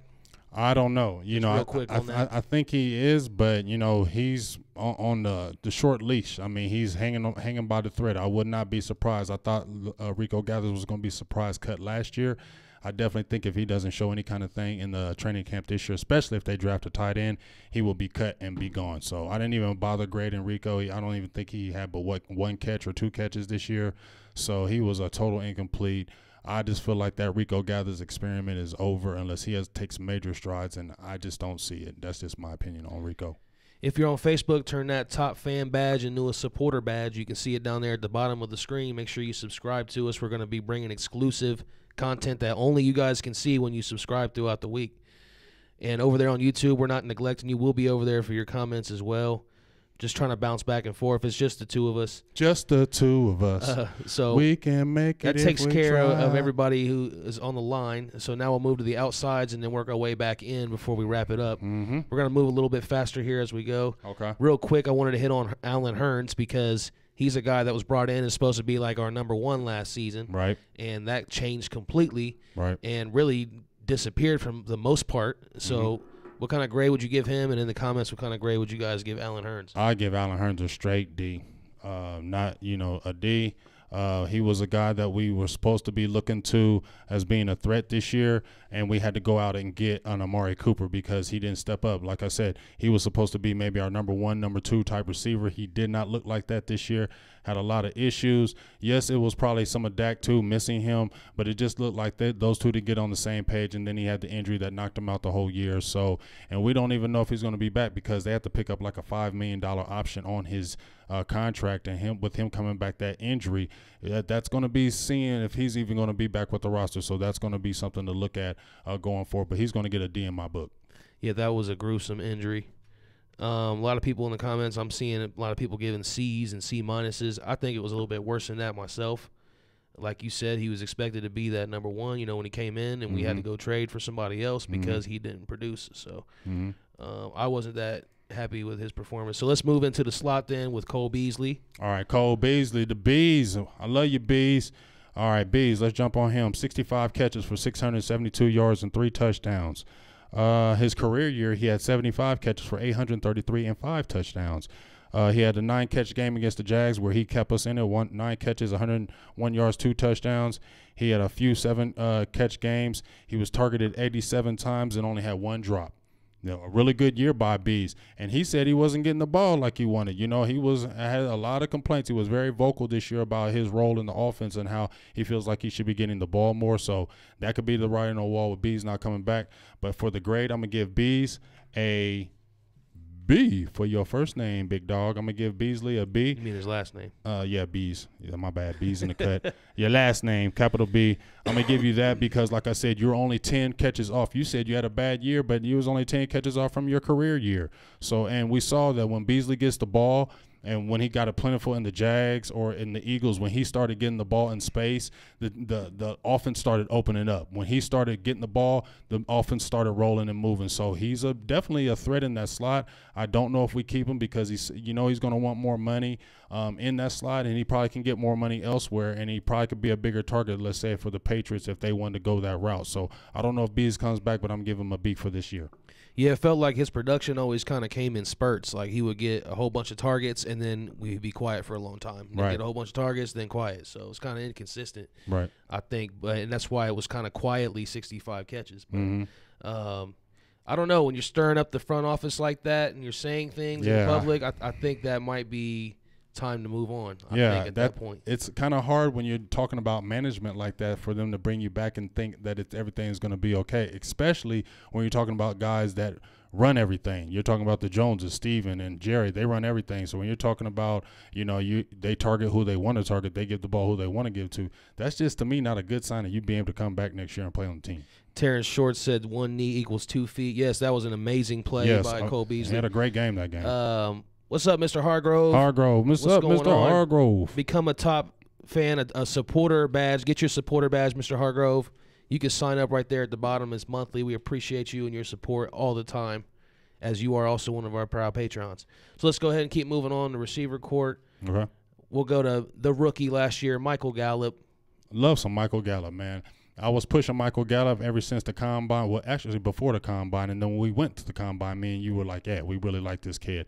I don't know. Real quick on that. I think he is, but he's on the short leash. I mean, he's hanging by the thread. I would not be surprised. I thought Rico Gathers was going to be surprise cut last year. I definitely think if he doesn't show any kind of thing in the training camp this year, especially if they draft a tight end, he will be cut and be gone. So I didn't even bother grading Rico. I don't even think he had but one catch or 2 catches this year. So he was a total incomplete. I just feel like that Rico Gathers experiment is over unless he takes major strides, and I just don't see it. That's just my opinion on Rico. If you're on Facebook, turn that top fan badge into a supporter badge. You can see it down there at the bottom of the screen. Make sure you subscribe to us. We're going to be bringing exclusive content that only you guys can see when you subscribe throughout the week. And over there on YouTube, we're not neglecting you. We'll be over there for your comments as well. Just trying to bounce back and forth. It's just the two of us. Just the two of us. So we can make it. That takes care of everybody who is on the line. So now we'll move to the outsides and then work our way back in before we wrap it up. Mm-hmm. We're going to move a little bit faster here as we go. Okay. Real quick, I wanted to hit on Allen Hurns because he's a guy that was brought in and supposed to be like our number 1 last season. Right. And that changed completely. Right. And really disappeared from the most part. So what kind of grade would you give him? And in the comments, what kind of grade would you guys give Allen Hurns? I give Allen Hurns a straight D, not a D. He was a guy that we were supposed to be looking to as being a threat this year, and we had to go out and get an Amari Cooper because he didn't step up. Like I said, he was supposed to be maybe our number 1, number 2 type receiver. He did not look like that this year. Had a lot of issues. Yes, it was probably some of Dak too missing him, but it just looked like those two didn't get on the same page, and then he had the injury that knocked him out the whole year. So, and we don't even know if he's going to be back because they have to pick up like a $5 million option on his contract, and with him coming back that injury, that's going to be seeing if he's even going to be back with the roster. So that's going to be something to look at going forward. But he's going to get a D in my book. Yeah, that was a gruesome injury. A lot of people in the comments, I'm seeing a lot of people giving C's and C minuses. I think it was a little bit worse than that myself. Like you said, he was expected to be that number 1, when he came in, and we had to go trade for somebody else because he didn't produce. So I wasn't that happy with his performance. So let's move into the slot then with Cole Beasley. All right, Cole Beasley, the Bees. I love you, Bees. All right, Bees, let's jump on him. 65 catches for 672 yards and 3 touchdowns. His career year, he had 75 catches for 833 and 5 touchdowns. He had a 9-catch game against the Jags where he kept us in it. 9 catches, 101 yards, 2 touchdowns. He had a few 7-catch games. He was targeted 87 times and only had 1 drop. A really good year by Bees, and he said he wasn't getting the ball like he wanted. He had a lot of complaints. He was very vocal this year about his role in the offense and how he feels like he should be getting the ball more. So that could be the writing on the wall with Bees not coming back. But for the grade, I'm gonna give Bees a B for your first name, big dog. I'm gonna give Beasley a B. You mean his last name? Yeah, Bees. Yeah, my bad. Bees in the cut. Your last name, capital B. I'm gonna give you that because, like I said, you're only 10 catches off. You said you had a bad year, but you was only 10 catches off from your career year. So, and we saw that when Beasley gets the ball, and when he got it plentiful in the Jags or in the Eagles, when he started getting the ball in space, the offense started opening up. When he started getting the ball, the offense started rolling and moving. So he's definitely a threat in that slot. I don't know if we keep him because he's going to want more money in that slot, and he probably can get more money elsewhere, and he probably could be a bigger target, let's say, for the Patriots if they wanted to go that route. So I don't know if Bees comes back, but I'm giving him a B for this year. Yeah, it felt like his production always kind of came in spurts. Like he would get a whole bunch of targets, and then we'd be quiet for a long time. Right. Get a whole bunch of targets, then quiet. So it's kind of inconsistent. Right. I think, and that's why it was kind of quietly 65 catches. But, I don't know. When you're stirring up the front office like that and you're saying things in public, I think that might be time to move on. I think at that point. It's kind of hard when you're talking about management like that for them to bring you back and think that everything's going to be okay, especially when you're talking about guys that run everything. You're talking about the Joneses, Steven and Jerry. They run everything. So when you're talking about, they target who they want to target, they give the ball who they want to give to. That's just, to me, not a good sign of you being able to come back next year and play on the team. Terrence Short said 1 knee equals 2 feet. Yes, that was an amazing play by Cole Beasley. He had a great game that game. What's up, Mr. Hargrove? What's up, Mr. Hargrove? Become a top fan, a supporter badge. Get your supporter badge, Mr. Hargrove. You can sign up right there at the bottom. It's monthly. We appreciate you and your support all the time, as you are also one of our proud patrons. So let's go ahead and keep moving on to receiver court. Okay. We'll go to the rookie last year, Michael Gallup. Love some Michael Gallup, man. I was pushing Michael Gallup ever since the combine. Well, actually before the combine, and then when we went to the combine, me and you were like, yeah, we really like this kid.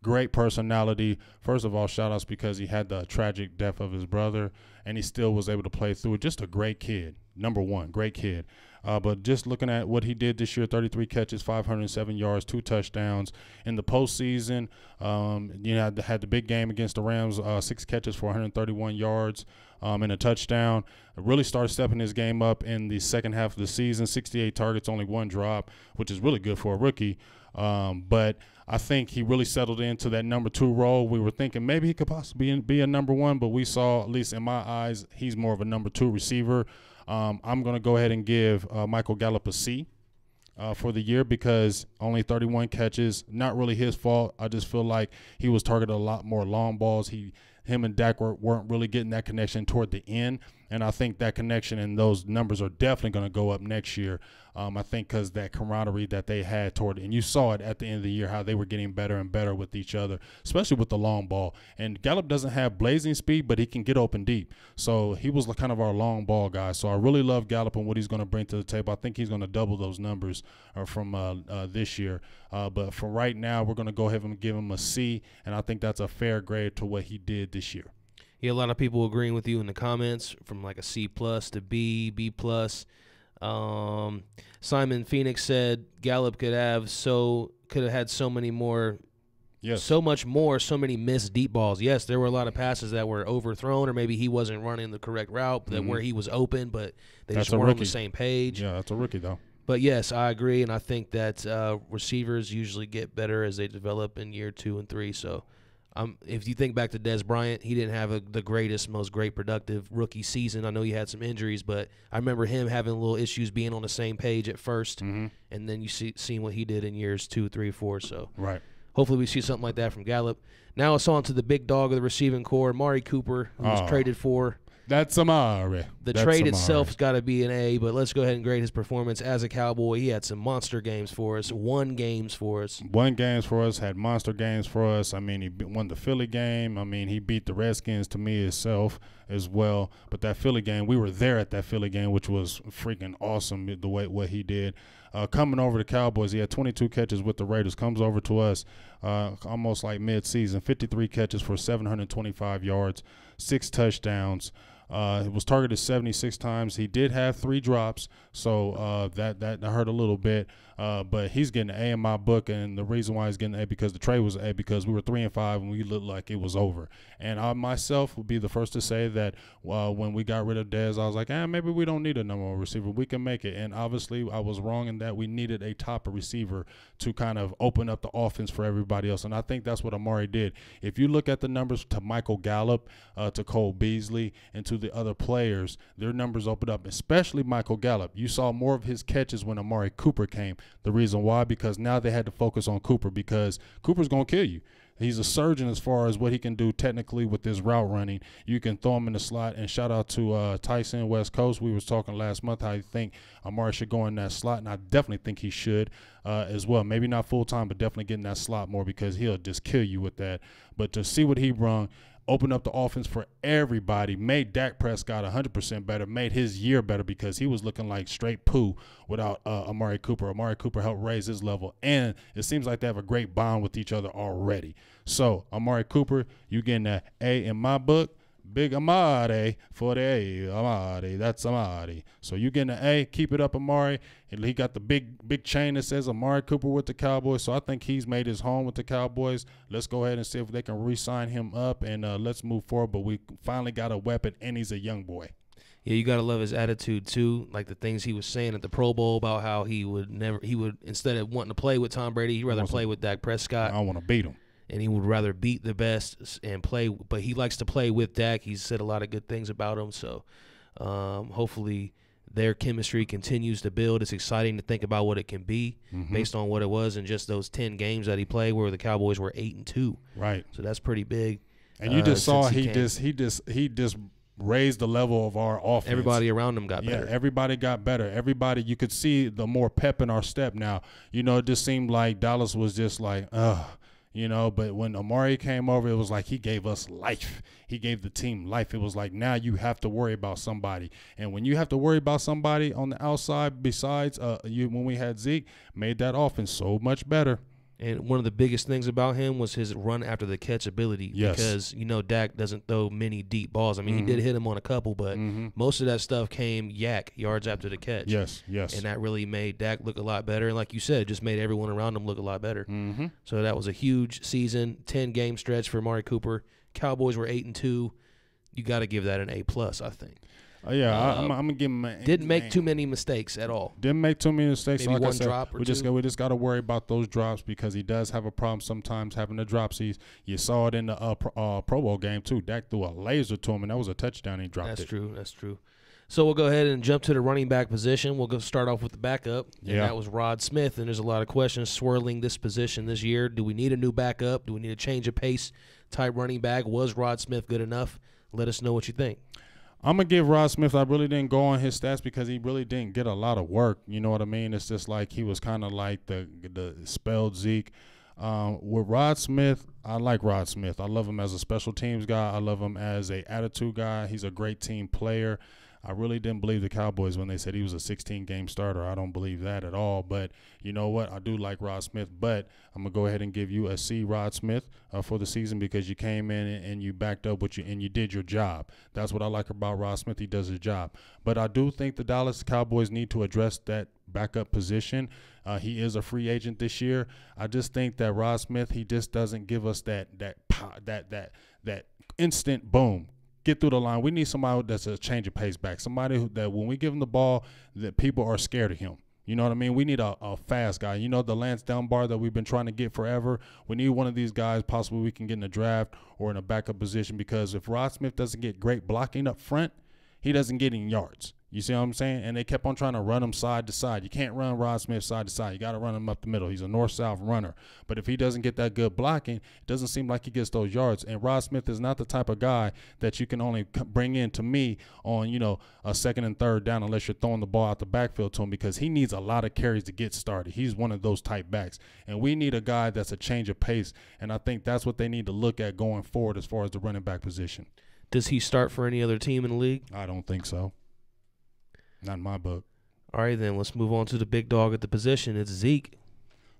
Great personality. First of all, shout-outs because he had the tragic death of his brother, and he still was able to play through it. Just a great kid. Number one, great kid. But just looking at what he did this year, 33 catches, 507 yards, 2 touchdowns. In the postseason, had the big game against the Rams, 6 catches for 131 yards and a touchdown. Really started stepping his game up in the second half of the season, 68 targets, only 1 drop, which is really good for a rookie. But I think he really settled into that number 2 role. We were thinking maybe he could possibly be a number 1, but we saw, at least in my eyes, he's more of a number 2 receiver. I'm going to go ahead and give Michael Gallup a C for the year because only 31 catches, not really his fault. I just feel like he was targeted a lot more long balls. Him and Dak weren't really getting that connection toward the end, and I think that connection and those numbers are definitely going to go up next year. I think because that camaraderie that they had toward it, and you saw it at the end of the year how they were getting better and better with each other, especially with the long ball. And Gallup doesn't have blazing speed, but he can get open deep. So he was kind of our long ball guy. So I really love Gallup and what he's going to bring to the table. I think he's going to double those numbers from this year. But for right now, we're going to go ahead and give him a C, and I think that's a fair grade to what he did this year. Yeah, a lot of people agreeing with you in the comments, from like a C+ to B, B+. Simon Phoenix said Gallup could have had so many more, so many missed deep balls. Yes, there were a lot of passes that were overthrown, or maybe he wasn't running the correct route where he was open, but they just weren't on the same page. Yeah, that's a rookie though. But yes, I agree, and I think that receivers usually get better as they develop in year 2 and 3. So. If you think back to Dez Bryant, he didn't have the greatest, most great productive rookie season. I know he had some injuries, but I remember him having little issues being on the same page at first, and then you seeing what he did in years 2, 3, 4. So hopefully we see something like that from Gallup. Now it's on to the big dog of the receiving core, Amari Cooper, who was traded for. That's Amari. The trade itself's got to be an A, but let's go ahead and grade his performance as a Cowboy. He had some monster games for us, won games for us. Had monster games for us. I mean, he won the Philly game. I mean, he beat the Redskins to me himself as well. But that Philly game, we were there at that Philly game, which was freaking awesome, the way what he did. Coming over to Cowboys, he had 22 catches with the Raiders. Comes over to us almost like mid-season, 53 catches for 725 yards, 6 touchdowns. He was targeted 76 times. He did have 3 drops, so that hurt a little bit. But he's getting an A in my book, and the reason why he's getting an A because the trade was an A because we were 3-5 and we looked like it was over. And I myself would be the first to say that when we got rid of Dez, I was like, maybe we don't need a number 1 receiver. We can make it. And obviously I was wrong in that we needed a top receiver to kind of open up the offense for everybody else. And I think that's what Amari did. If you look at the numbers to Michael Gallup, to Cole Beasley, and to the other players, their numbers opened up, especially Michael Gallup. You saw more of his catches when Amari Cooper came. The reason why, because now they had to focus on Cooper because Cooper's going to kill you. He's a surgeon as far as what he can do technically with his route running. You can throw him in the slot, and shout out to Tyson West Coast. We was talking last month how you think Amari should go in that slot, and I definitely think he should as well. Maybe not full-time, but definitely get in that slot more because he'll just kill you with that. But to see what he brung, opened up the offense for everybody, made Dak Prescott 100% better, made his year better because he was looking like straight poo without Amari Cooper. Amari Cooper helped raise his level, and it seems like they have a great bond with each other already. So, Amari Cooper, you getting an A in my book. Big Amari for the A. Amari, that's Amari. So you getting an A, keep it up, Amari. And he got the big chain that says Amari Cooper with the Cowboys. So I think he's made his home with the Cowboys. Let's go ahead and see if they can re-sign him up, and let's move forward. But we finally got a weapon, and he's a young boy. Yeah, you got to love his attitude too, like the things he was saying at the Pro Bowl about how he would instead of wanting to play with Tom Brady, he'd rather play with Dak Prescott. I want to beat him. And he would rather beat the best and play, but he likes to play with Dak. He's said a lot of good things about him, so hopefully their chemistry continues to build. It's exciting to think about what it can be based on what it was in just those 10 games that he played, where the Cowboys were 8-2. Right. So that's pretty big. And you just saw he just raised the level of our offense. Everybody around him got better. Yeah, everybody got better. Everybody, you could see the more pep in our step now. You know, it just seemed like Dallas was just like, You know, but when Amari came over, it was like he gave us life. He gave the team life. It was like, now you have to worry about somebody. And when you have to worry about somebody on the outside besides when we had Zeke, made that offense so much better. And one of the biggest things about him was his run after the catch ability. Yes. Because, Dak doesn't throw many deep balls. I mean, he did hit him on a couple, but most of that stuff came yards after the catch. Yes. And that really made Dak look a lot better. And like you said, just made everyone around him look a lot better. So that was a huge season, 10-game stretch for Amari Cooper. Cowboys were 8-2. You got to give that an A+, I think. I'm gonna give him. Didn't make too many mistakes at all. Didn't make too many mistakes. Maybe like one I said, drop or we just got to worry about those drops because he does have a problem sometimes having the dropsies. You saw it in the Pro Bowl game too. Dak threw a laser to him and that was a touchdown. He dropped it. That's true. So we'll go ahead and jump to the running back position. We'll go start off with the backup, and that was Rod Smith. And there's a lot of questions swirling this position this year. Do we need a new backup? Do we need a change of pace type running back? Was Rod Smith good enough? Let us know what you think. I'm going to give Rod Smith, I really didn't go on his stats because he really didn't get a lot of work. You know what I mean? It's just like he was kind of like the spelled Zeke. With Rod Smith, I like Rod Smith. I love him as a special teams guy. I love him as a attitude guy. He's a great team player. I really didn't believe the Cowboys when they said he was a 16-game starter. I don't believe that at all. But you know what? I do like Rod Smith. But I'm going to go ahead and give you a C, Rod Smith, for the season because you came in and you backed up and you did your job. That's what I like about Rod Smith. He does his job. But I do think the Dallas Cowboys need to address that backup position. He is a free agent this year. I just think that Rod Smith, he just doesn't give us that instant boom. Get through the line. We need somebody that's a change of pace back. Somebody that when we give him the ball, that people are scared of him. You know what I mean? We need a fast guy. You know the Lance Dunbar that we've been trying to get forever? We need one of these guys possibly we can get in the draft or in a backup position because if Rod Smith doesn't get great blocking up front, he doesn't get any yards. You see what I'm saying? And they kept on trying to run him side to side. You can't run Rod Smith side to side. You got to run him up the middle. He's a north-south runner. But if he doesn't get that good blocking, it doesn't seem like he gets those yards. And Rod Smith is not the type of guy that you can only bring in to me on, a second and third down unless you're throwing the ball out the backfield to him because he needs a lot of carries to get started. He's one of those type backs. And we need a guy that's a change of pace. And I think that's what they need to look at going forward as far as the running back position. Does he start for any other team in the league? I don't think so. Not in my book. All right, then let's move on to the big dog at the position. It's Zeke.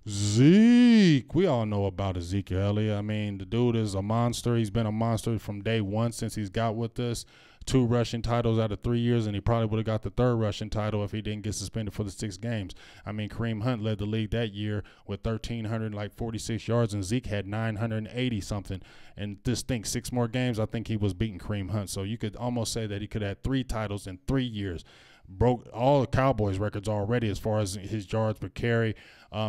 Zeke. We all know about Ezekiel Elliott. I mean, the dude is a monster. He's been a monster from day one since he's got with us. 2 rushing titles out of 3 years, and he probably would have got the 3rd rushing title if he didn't get suspended for the 6 games. I mean, Kareem Hunt led the league that year with 1,346 yards, and Zeke had 980-something. And just think, 6 more games, I think he was beating Kareem Hunt. So you could almost say that he could have had 3 titles in 3 years. Broke all the Cowboys records already as far as his yards per carry.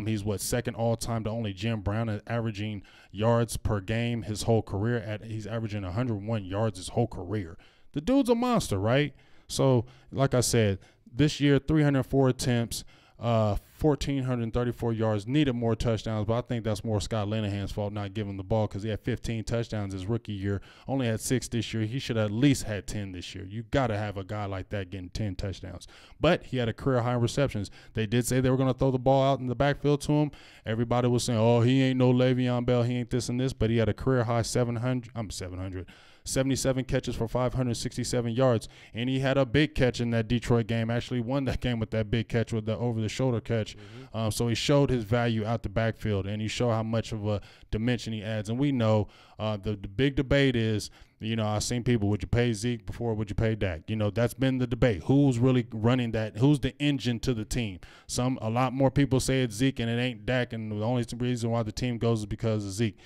He's second all time to only Jim Brown at averaging yards per game his whole career. He's averaging 101 yards his whole career. The dude's a monster, right? So, like I said, this year 304 attempts, 1,434 yards, needed more touchdowns, but I think that's more Scott Linehan's fault not giving the ball because he had 15 touchdowns his rookie year, only had 6 this year. He should have at least had 10 this year. You got to have a guy like that getting 10 touchdowns. But he had a career high in receptions. They did say they were going to throw the ball out in the backfield to him. Everybody was saying, oh, he ain't no Le'Veon Bell, he ain't this and this, but he had a career high 77 catches for 567 yards, and he had a big catch in that Detroit game. Actually won that game with that big catch with the over-the-shoulder catch. So he showed his value out the backfield, and he showed how much of a dimension he adds. And we know the big debate is, I've seen people, would you pay Zeke before would you pay Dak? That's been the debate. Who's really running that? Who's the engine to the team? A lot more people say it's Zeke and it ain't Dak, and the only reason why the team goes is because of Zeke.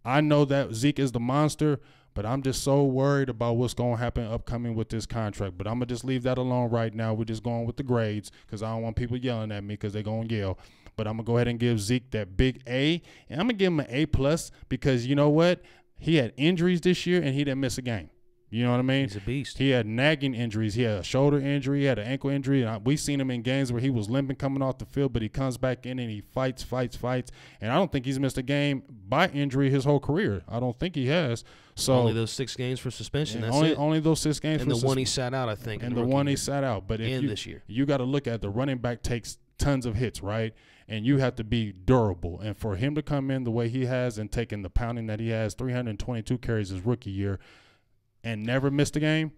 I know that Zeke is the monster, but I'm just so worried about what's going to happen upcoming with this contract. But I'm going to just leave that alone right now. We're just going with the grades because I don't want people yelling at me because they're going to yell. But I'm going to go ahead and give Zeke that big A, and I'm going to give him an A+ because you know what? He had injuries this year, and he didn't miss a game. You know what I mean? He's a beast. He had nagging injuries. He had a shoulder injury. He had an ankle injury. And we've seen him in games where he was limping coming off the field, but he comes back in and he fights. And I don't think he's missed a game by injury his whole career. I don't think he has. So only those 6 games for suspension. That's it. Only those 6 games. And the one he sat out, I think. And the one he sat out. But if this year, you got to look at the running back takes tons of hits, right? and you have to be durable. And for him to come in the way he has and taking the pounding that he has, 322 carries his rookie year, and never missed a game,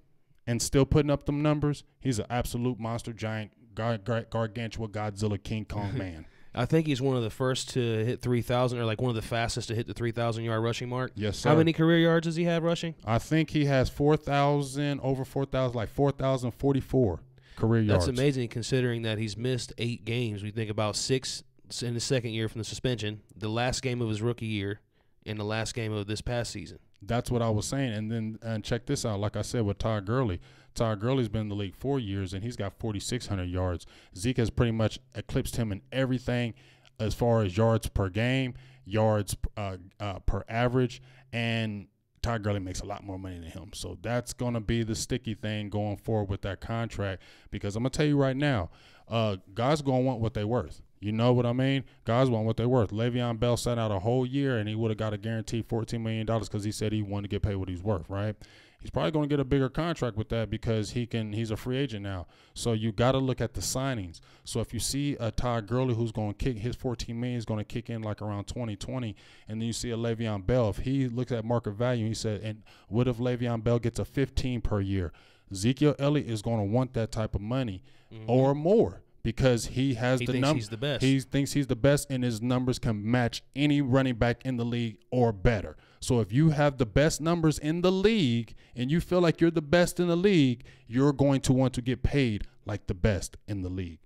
and still putting up them numbers, he's an absolute monster, giant, gargantua, Godzilla, King Kong man. I think he's one of the first to hit 3,000, or like one of the fastest to hit the 3,000-yard rushing mark. Yes, sir. How many career yards does he have rushing? I think he has 4,000, over 4,000, like 4,044 career yards. That's amazing considering that he's missed 8 games. We think about 6 in his second year from the suspension, the last game of his rookie year, and the last game of this past season. That's what I was saying. And then check this out. Like I said with Todd Gurley, Todd Gurley's been in the league 4 years, and he's got 4,600 yards. Zeke has pretty much eclipsed him in everything as far as yards per game, yards per average, and Todd Gurley makes a lot more money than him. So that's going to be the sticky thing going forward with that contract, because I'm going to tell you right now, guys going to want what they're worth. You know what I mean? Guys want what they're worth. Le'Veon Bell sat out a whole year, and he would have got a guaranteed $14 million because he said he wanted to get paid what he's worth, right? He's probably going to get a bigger contract with that because he's a free agent now. So you got to look at the signings. So if you see a Todd Gurley who's going to kick his $14 million is going to kick in like around 2020, and then you see a Le'Veon Bell, if he looks at market value, he said, and what if Le'Veon Bell gets a 15 per year? Ezekiel Elliott is going to want that type of money or more, because he has the numbers. He's the best. He thinks he's the best, and his numbers can match any running back in the league or better. So if you have the best numbers in the league and you feel like you're the best in the league, you're going to want to get paid like the best in the league,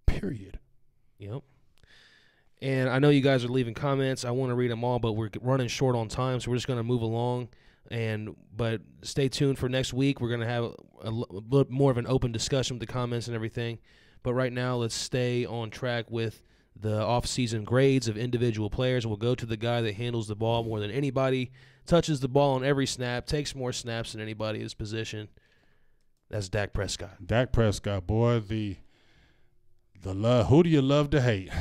period. Yep. And I know you guys are leaving comments. I want to read them all, but we're running short on time, so we're just going to move along. But stay tuned for next week. We're going to have a little more of an open discussion with the comments and everything. But right now, let's stay on track with the off-season grades of individual players. We'll go to the guy that handles the ball more than anybody, touches the ball on every snap, takes more snaps than anybody in his position. That's Dak Prescott. Dak Prescott, boy, the love. Who do you love to hate?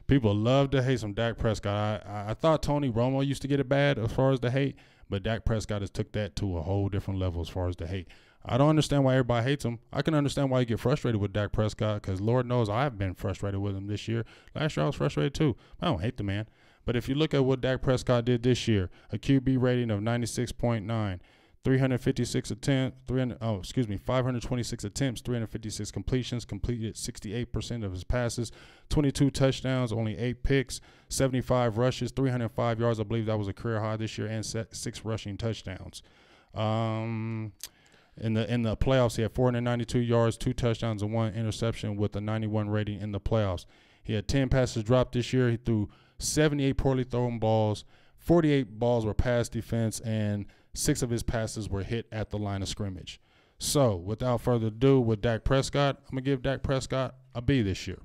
People love to hate some Dak Prescott. I thought Tony Romo used to get it bad as far as the hate, but Dak Prescott has took that to a whole different level as far as the hate. I don't understand why everybody hates him. I can understand why you get frustrated with Dak Prescott, because Lord knows I've been frustrated with him this year. Last year I was frustrated too. I don't hate the man. But if you look at what Dak Prescott did this year, a QB rating of 96.9, 526 attempts, 356 completions, completed 68% of his passes, 22 touchdowns, only 8 picks, 75 rushes, 305 yards. I believe that was a career high this year, and 6 rushing touchdowns. In the playoffs, he had 492 yards, 2 touchdowns, and 1 interception with a 91 rating in the playoffs. He had 10 passes dropped this year. He threw 78 poorly thrown balls, 48 balls were pass defense, and 6 of his passes were hit at the line of scrimmage. So, without further ado, with Dak Prescott, I'm going to give Dak Prescott a B this year.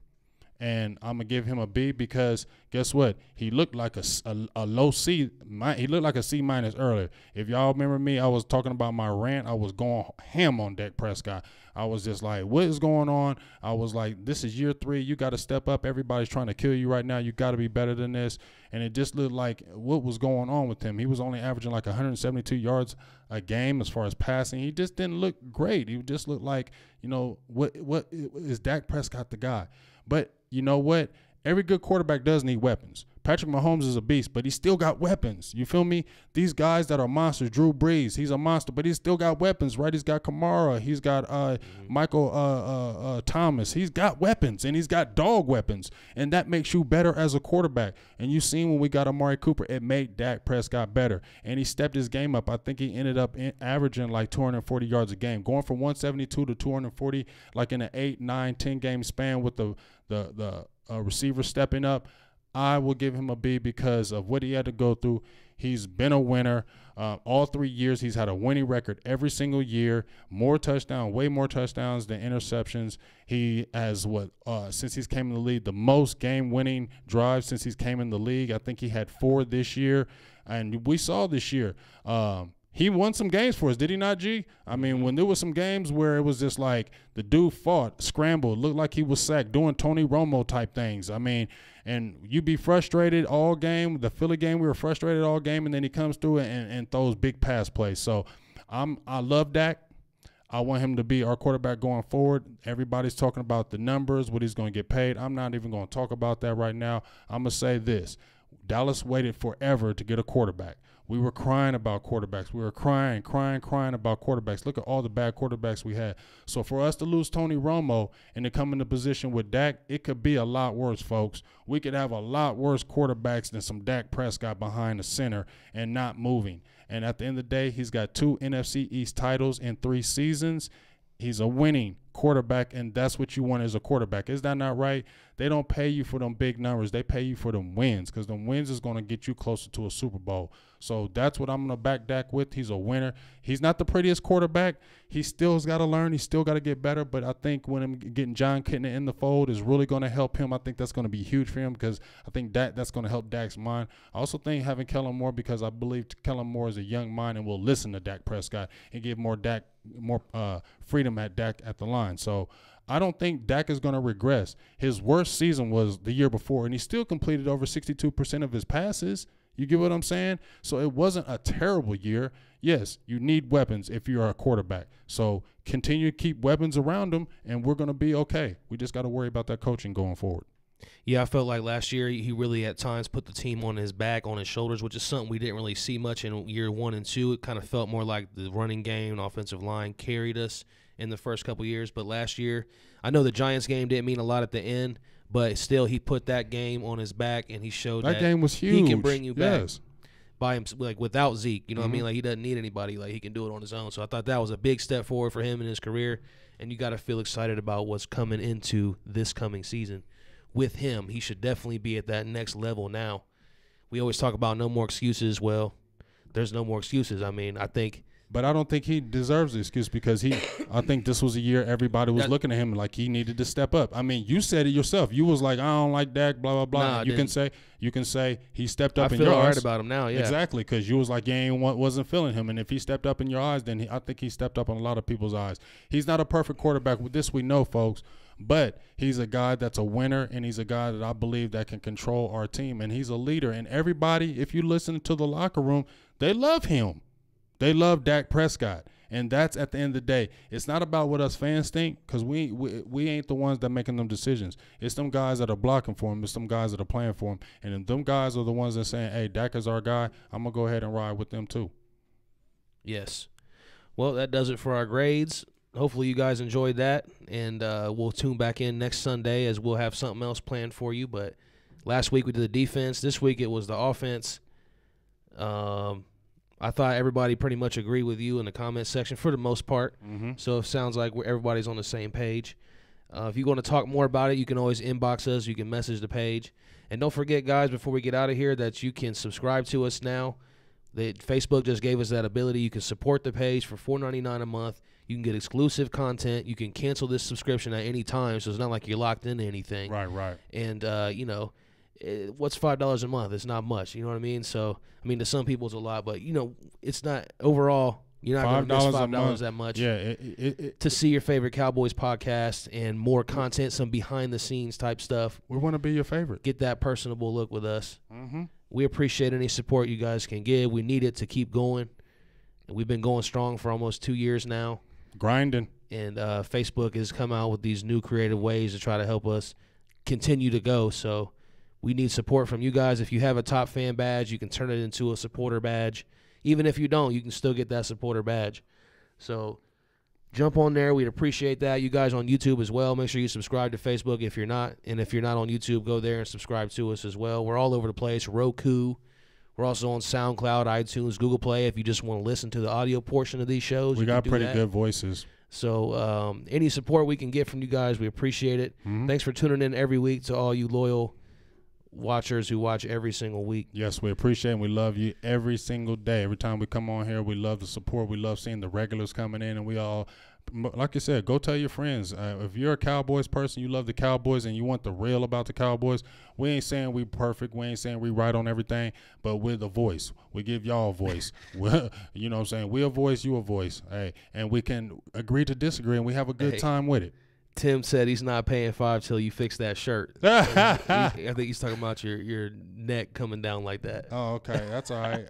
And I'm going to give him a B because guess what? He looked like a low C. He looked like a C- earlier. If y'all remember me, I was talking about my rant. I was going ham on Dak Prescott. I was just like, what is going on? I was like, this is year 3. You got to step up. Everybody's trying to kill you right now. You got to be better than this. And it just looked like what was going on with him. He was only averaging like 172 yards a game as far as passing. He just didn't look great. He just looked like, what is Dak Prescott the guy? But you know what? Every good quarterback does need weapons. Patrick Mahomes is a beast, but he still got weapons. You feel me? These guys that are monsters, Drew Brees, he's a monster, but he's still got weapons, right? He's got Kamara. He's got Michael Thomas. He's got weapons, and he's got dog weapons, and that makes you better as a quarterback. And you seen when we got Amari Cooper, it made Dak Prescott better, and he stepped his game up. I think he ended up averaging like 240 yards a game, going from 172 to 240 like in an 8, 9, 10 game span with the receiver stepping up. I will give him a B because of what he had to go through. He's been a winner. All 3 years, he's had a winning record every single year. Way more touchdowns than interceptions. He has, since he's came in the league, the most game-winning drives since he's came in the league. I think he had 4 this year. And we saw this year, he won some games for us, did he not, G? I mean, when there was some games where it was just like the dude fought, scrambled, looked like he was sacked, doing Tony Romo type things. I mean, and you be frustrated all game. The Philly game, we were frustrated all game, and then he comes through and throws big pass plays. So I love Dak. I want him to be our quarterback going forward. Everybody's talking about the numbers, what he's going to get paid. I'm not even going to talk about that right now. I'm going to say this. Dallas waited forever to get a quarterback. We were crying about quarterbacks. We were crying about quarterbacks. Look at all the bad quarterbacks we had. So for us to lose Tony Romo and to come in a position with Dak, it could be a lot worse, folks. We could have a lot worse quarterbacks than some Dak Prescott behind the center and not moving. And at the end of the day, he's got 2 NFC East titles in 3 seasons. He's a winning quarterback, and that's what you want as a quarterback. Is that not right? They don't pay you for them big numbers. They pay you for them wins, because them wins is going to get you closer to a Super Bowl. So that's what I'm going to back Dak with. He's a winner. He's not the prettiest quarterback. He still's got to learn. He's still got to get better. But I think when him getting John Kitna in the fold is really going to help him. I think that's going to be huge for him, because I think that's going to help Dak's mind. I also think having Kellen Moore, because I believe Kellen Moore is a young mind and will listen to Dak Prescott and give more freedom at Dak at the line. So I don't think Dak is going to regress. His worst season was the year before, and he still completed over 62% of his passes. You get what I'm saying? So it wasn't a terrible year. Yes, you need weapons if you're a quarterback. So continue to keep weapons around him, and we're going to be okay. We just got to worry about that coaching going forward. Yeah, I felt like last year he really at times put the team on his back, on his shoulders, which is something we didn't really see much in year 1 and 2. It kind of felt more like the running game, offensive line carried us in the first couple years. But last year, I know the Giants game didn't mean a lot at the end, but still he put that game on his back, and he showed that game was huge. He can bring you back. Yes. By him, like without Zeke, you know what I mean? Like he doesn't need anybody. Like he can do it on his own. So I thought that was a big step forward for him in his career, and you got to feel excited about what's coming into this coming season with him. He should definitely be at that next level now. We always talk about no more excuses. Well, there's no more excuses. I mean, I think. But I don't think he deserves the excuse, because I think this was a year everybody was looking at him like he needed to step up. I mean, you said it yourself. You was like, I don't like Dak, blah, blah, blah. Nah, you can say he stepped up in I your eyes. feel all right about him now, yeah. Exactly, because you was like, wasn't feeling him. And if he stepped up in your eyes, then I think he stepped up in a lot of people's eyes. He's not a perfect quarterback. With this we know, folks. But he's a guy that's a winner, and he's a guy that I believe that can control our team. And he's a leader. And everybody, if you listen to the locker room, they love him. They love Dak Prescott. And that's at the end of the day. It's not about what us fans think, because we ain't the ones that making them decisions. It's them guys that are blocking for him. It's them guys that are playing for him. And them guys are the ones that are saying, hey, Dak is our guy. I'm going to go ahead and ride with them too. Yes. Well, that does it for our grades. Hopefully you guys enjoyed that. And we'll tune back in next Sunday, as we'll have something else planned for you. But last week we did the defense. This week it was the offense. I thought everybody pretty much agreed with you in the comment section for the most part. So it sounds like everybody's on the same page. If you want to talk more about it, you can always inbox us. You can message the page. And don't forget, guys, before we get out of here, that you can subscribe to us now. Facebook just gave us that ability. You can support the page for $4.99 a month. You can get exclusive content. You can cancel this subscription at any time, so it's not like you're locked into anything. Right. And, what's $5 a month? It's not much. You know what I mean? So, I mean, to some people it's a lot, but, it's not overall. You're not going to miss $5 that much. Yeah. To see your favorite Cowboys podcast and more content, some behind-the-scenes type stuff. We want to be your favorite. Get that personable look with us. We appreciate any support you guys can give. We need it to keep going. And we've been going strong for almost 2 years now. Grinding. And Facebook has come out with these new creative ways to try to help us continue to go. So we need support from you guys. If you have a top fan badge, you can turn it into a supporter badge. Even if you don't, you can still get that supporter badge. So jump on there. We'd appreciate that. You guys on YouTube as well. Make sure you subscribe to Facebook if you're not. And if you're not on YouTube, go there and subscribe to us as well. We're all over the place. Roku. We're also on SoundCloud, iTunes, Google Play. If you just want to listen to the audio portion of these shows, we got pretty good voices. So any support we can get from you guys, we appreciate it. Thanks for tuning in every week to all you loyal watchers who watch every single week. Yes, we appreciate and we love you every single day. Every time we come on here, we love the support. We love seeing the regulars coming in, and we all, like I said, go tell your friends. If you're a Cowboys person, you love the Cowboys, and you want the real about the Cowboys, we ain't saying we perfect. We ain't saying we right on everything, but we're the voice. We give y'all a voice. You know what I'm saying? We a voice, you a voice. Hey, and we can agree to disagree, and we have a good time with it. Tim said he's not paying $5 till you fix that shirt. I think he's talking about your neck coming down like that. Oh, okay, that's all right.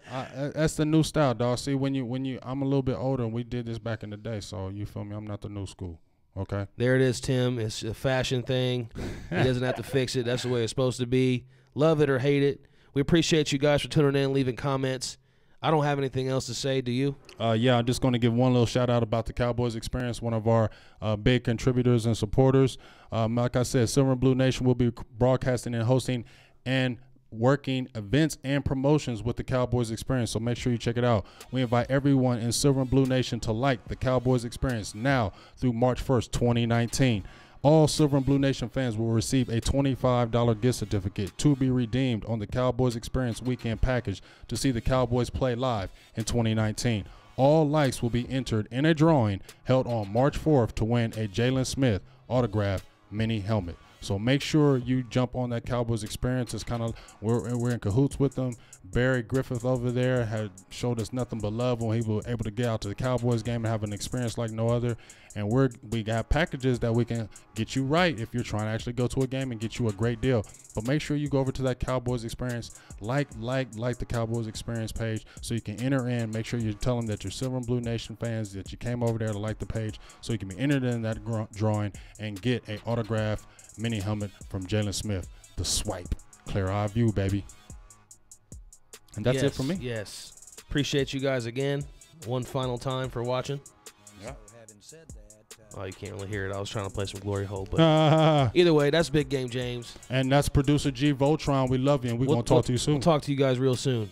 That's the new style, dog. See, when you, I'm a little bit older, and we did this back in the day. So you feel me? I'm not the new school. Okay. There it is, Tim. It's a fashion thing. He doesn't have to fix it. That's the way it's supposed to be. Love it or hate it. We appreciate you guys for tuning in, leaving comments. I don't have anything else to say. Do you? Yeah, I'm just going to give one little shout out about the Cowboys Experience, one of our big contributors and supporters. Like I said, Silver and Blue Nation will be broadcasting and hosting and working events and promotions with the Cowboys Experience, so make sure you check it out. We invite everyone in Silver and Blue Nation to like the Cowboys Experience now through March 1st, 2019. All Silver and Blue Nation fans will receive a $25 gift certificate to be redeemed on the Cowboys Experience weekend package to see the Cowboys play live in 2019. All likes will be entered in a drawing held on March 4th to win a Jalen Smith autographed mini helmet. So make sure you jump on that Cowboys Experience. It's kind of, we're in cahoots with them. Barry Griffith over there had showed us nothing but love when he was able to get out to the Cowboys game and have an experience like no other. And we got packages that we can get you right if you're trying to actually go to a game and get you a great deal. But make sure you go over to that Cowboys Experience, like the Cowboys Experience page, so you can enter in. Make sure you tell them that you're Silver and Blue Nation fans, that you came over there to like the page, so you can be entered in that drawing and get a autographed mini helmet from Jalen Smith. The swipe, clear eye view, baby. And that's it for me. Yes. Appreciate you guys again. One final time for watching. Yeah. Oh, you can't really hear it. I was trying to play some Glory Hole. But either way, that's Big Game James. And that's producer G Voltron. We love you, and we're going to talk to you soon. We'll talk to you guys real soon.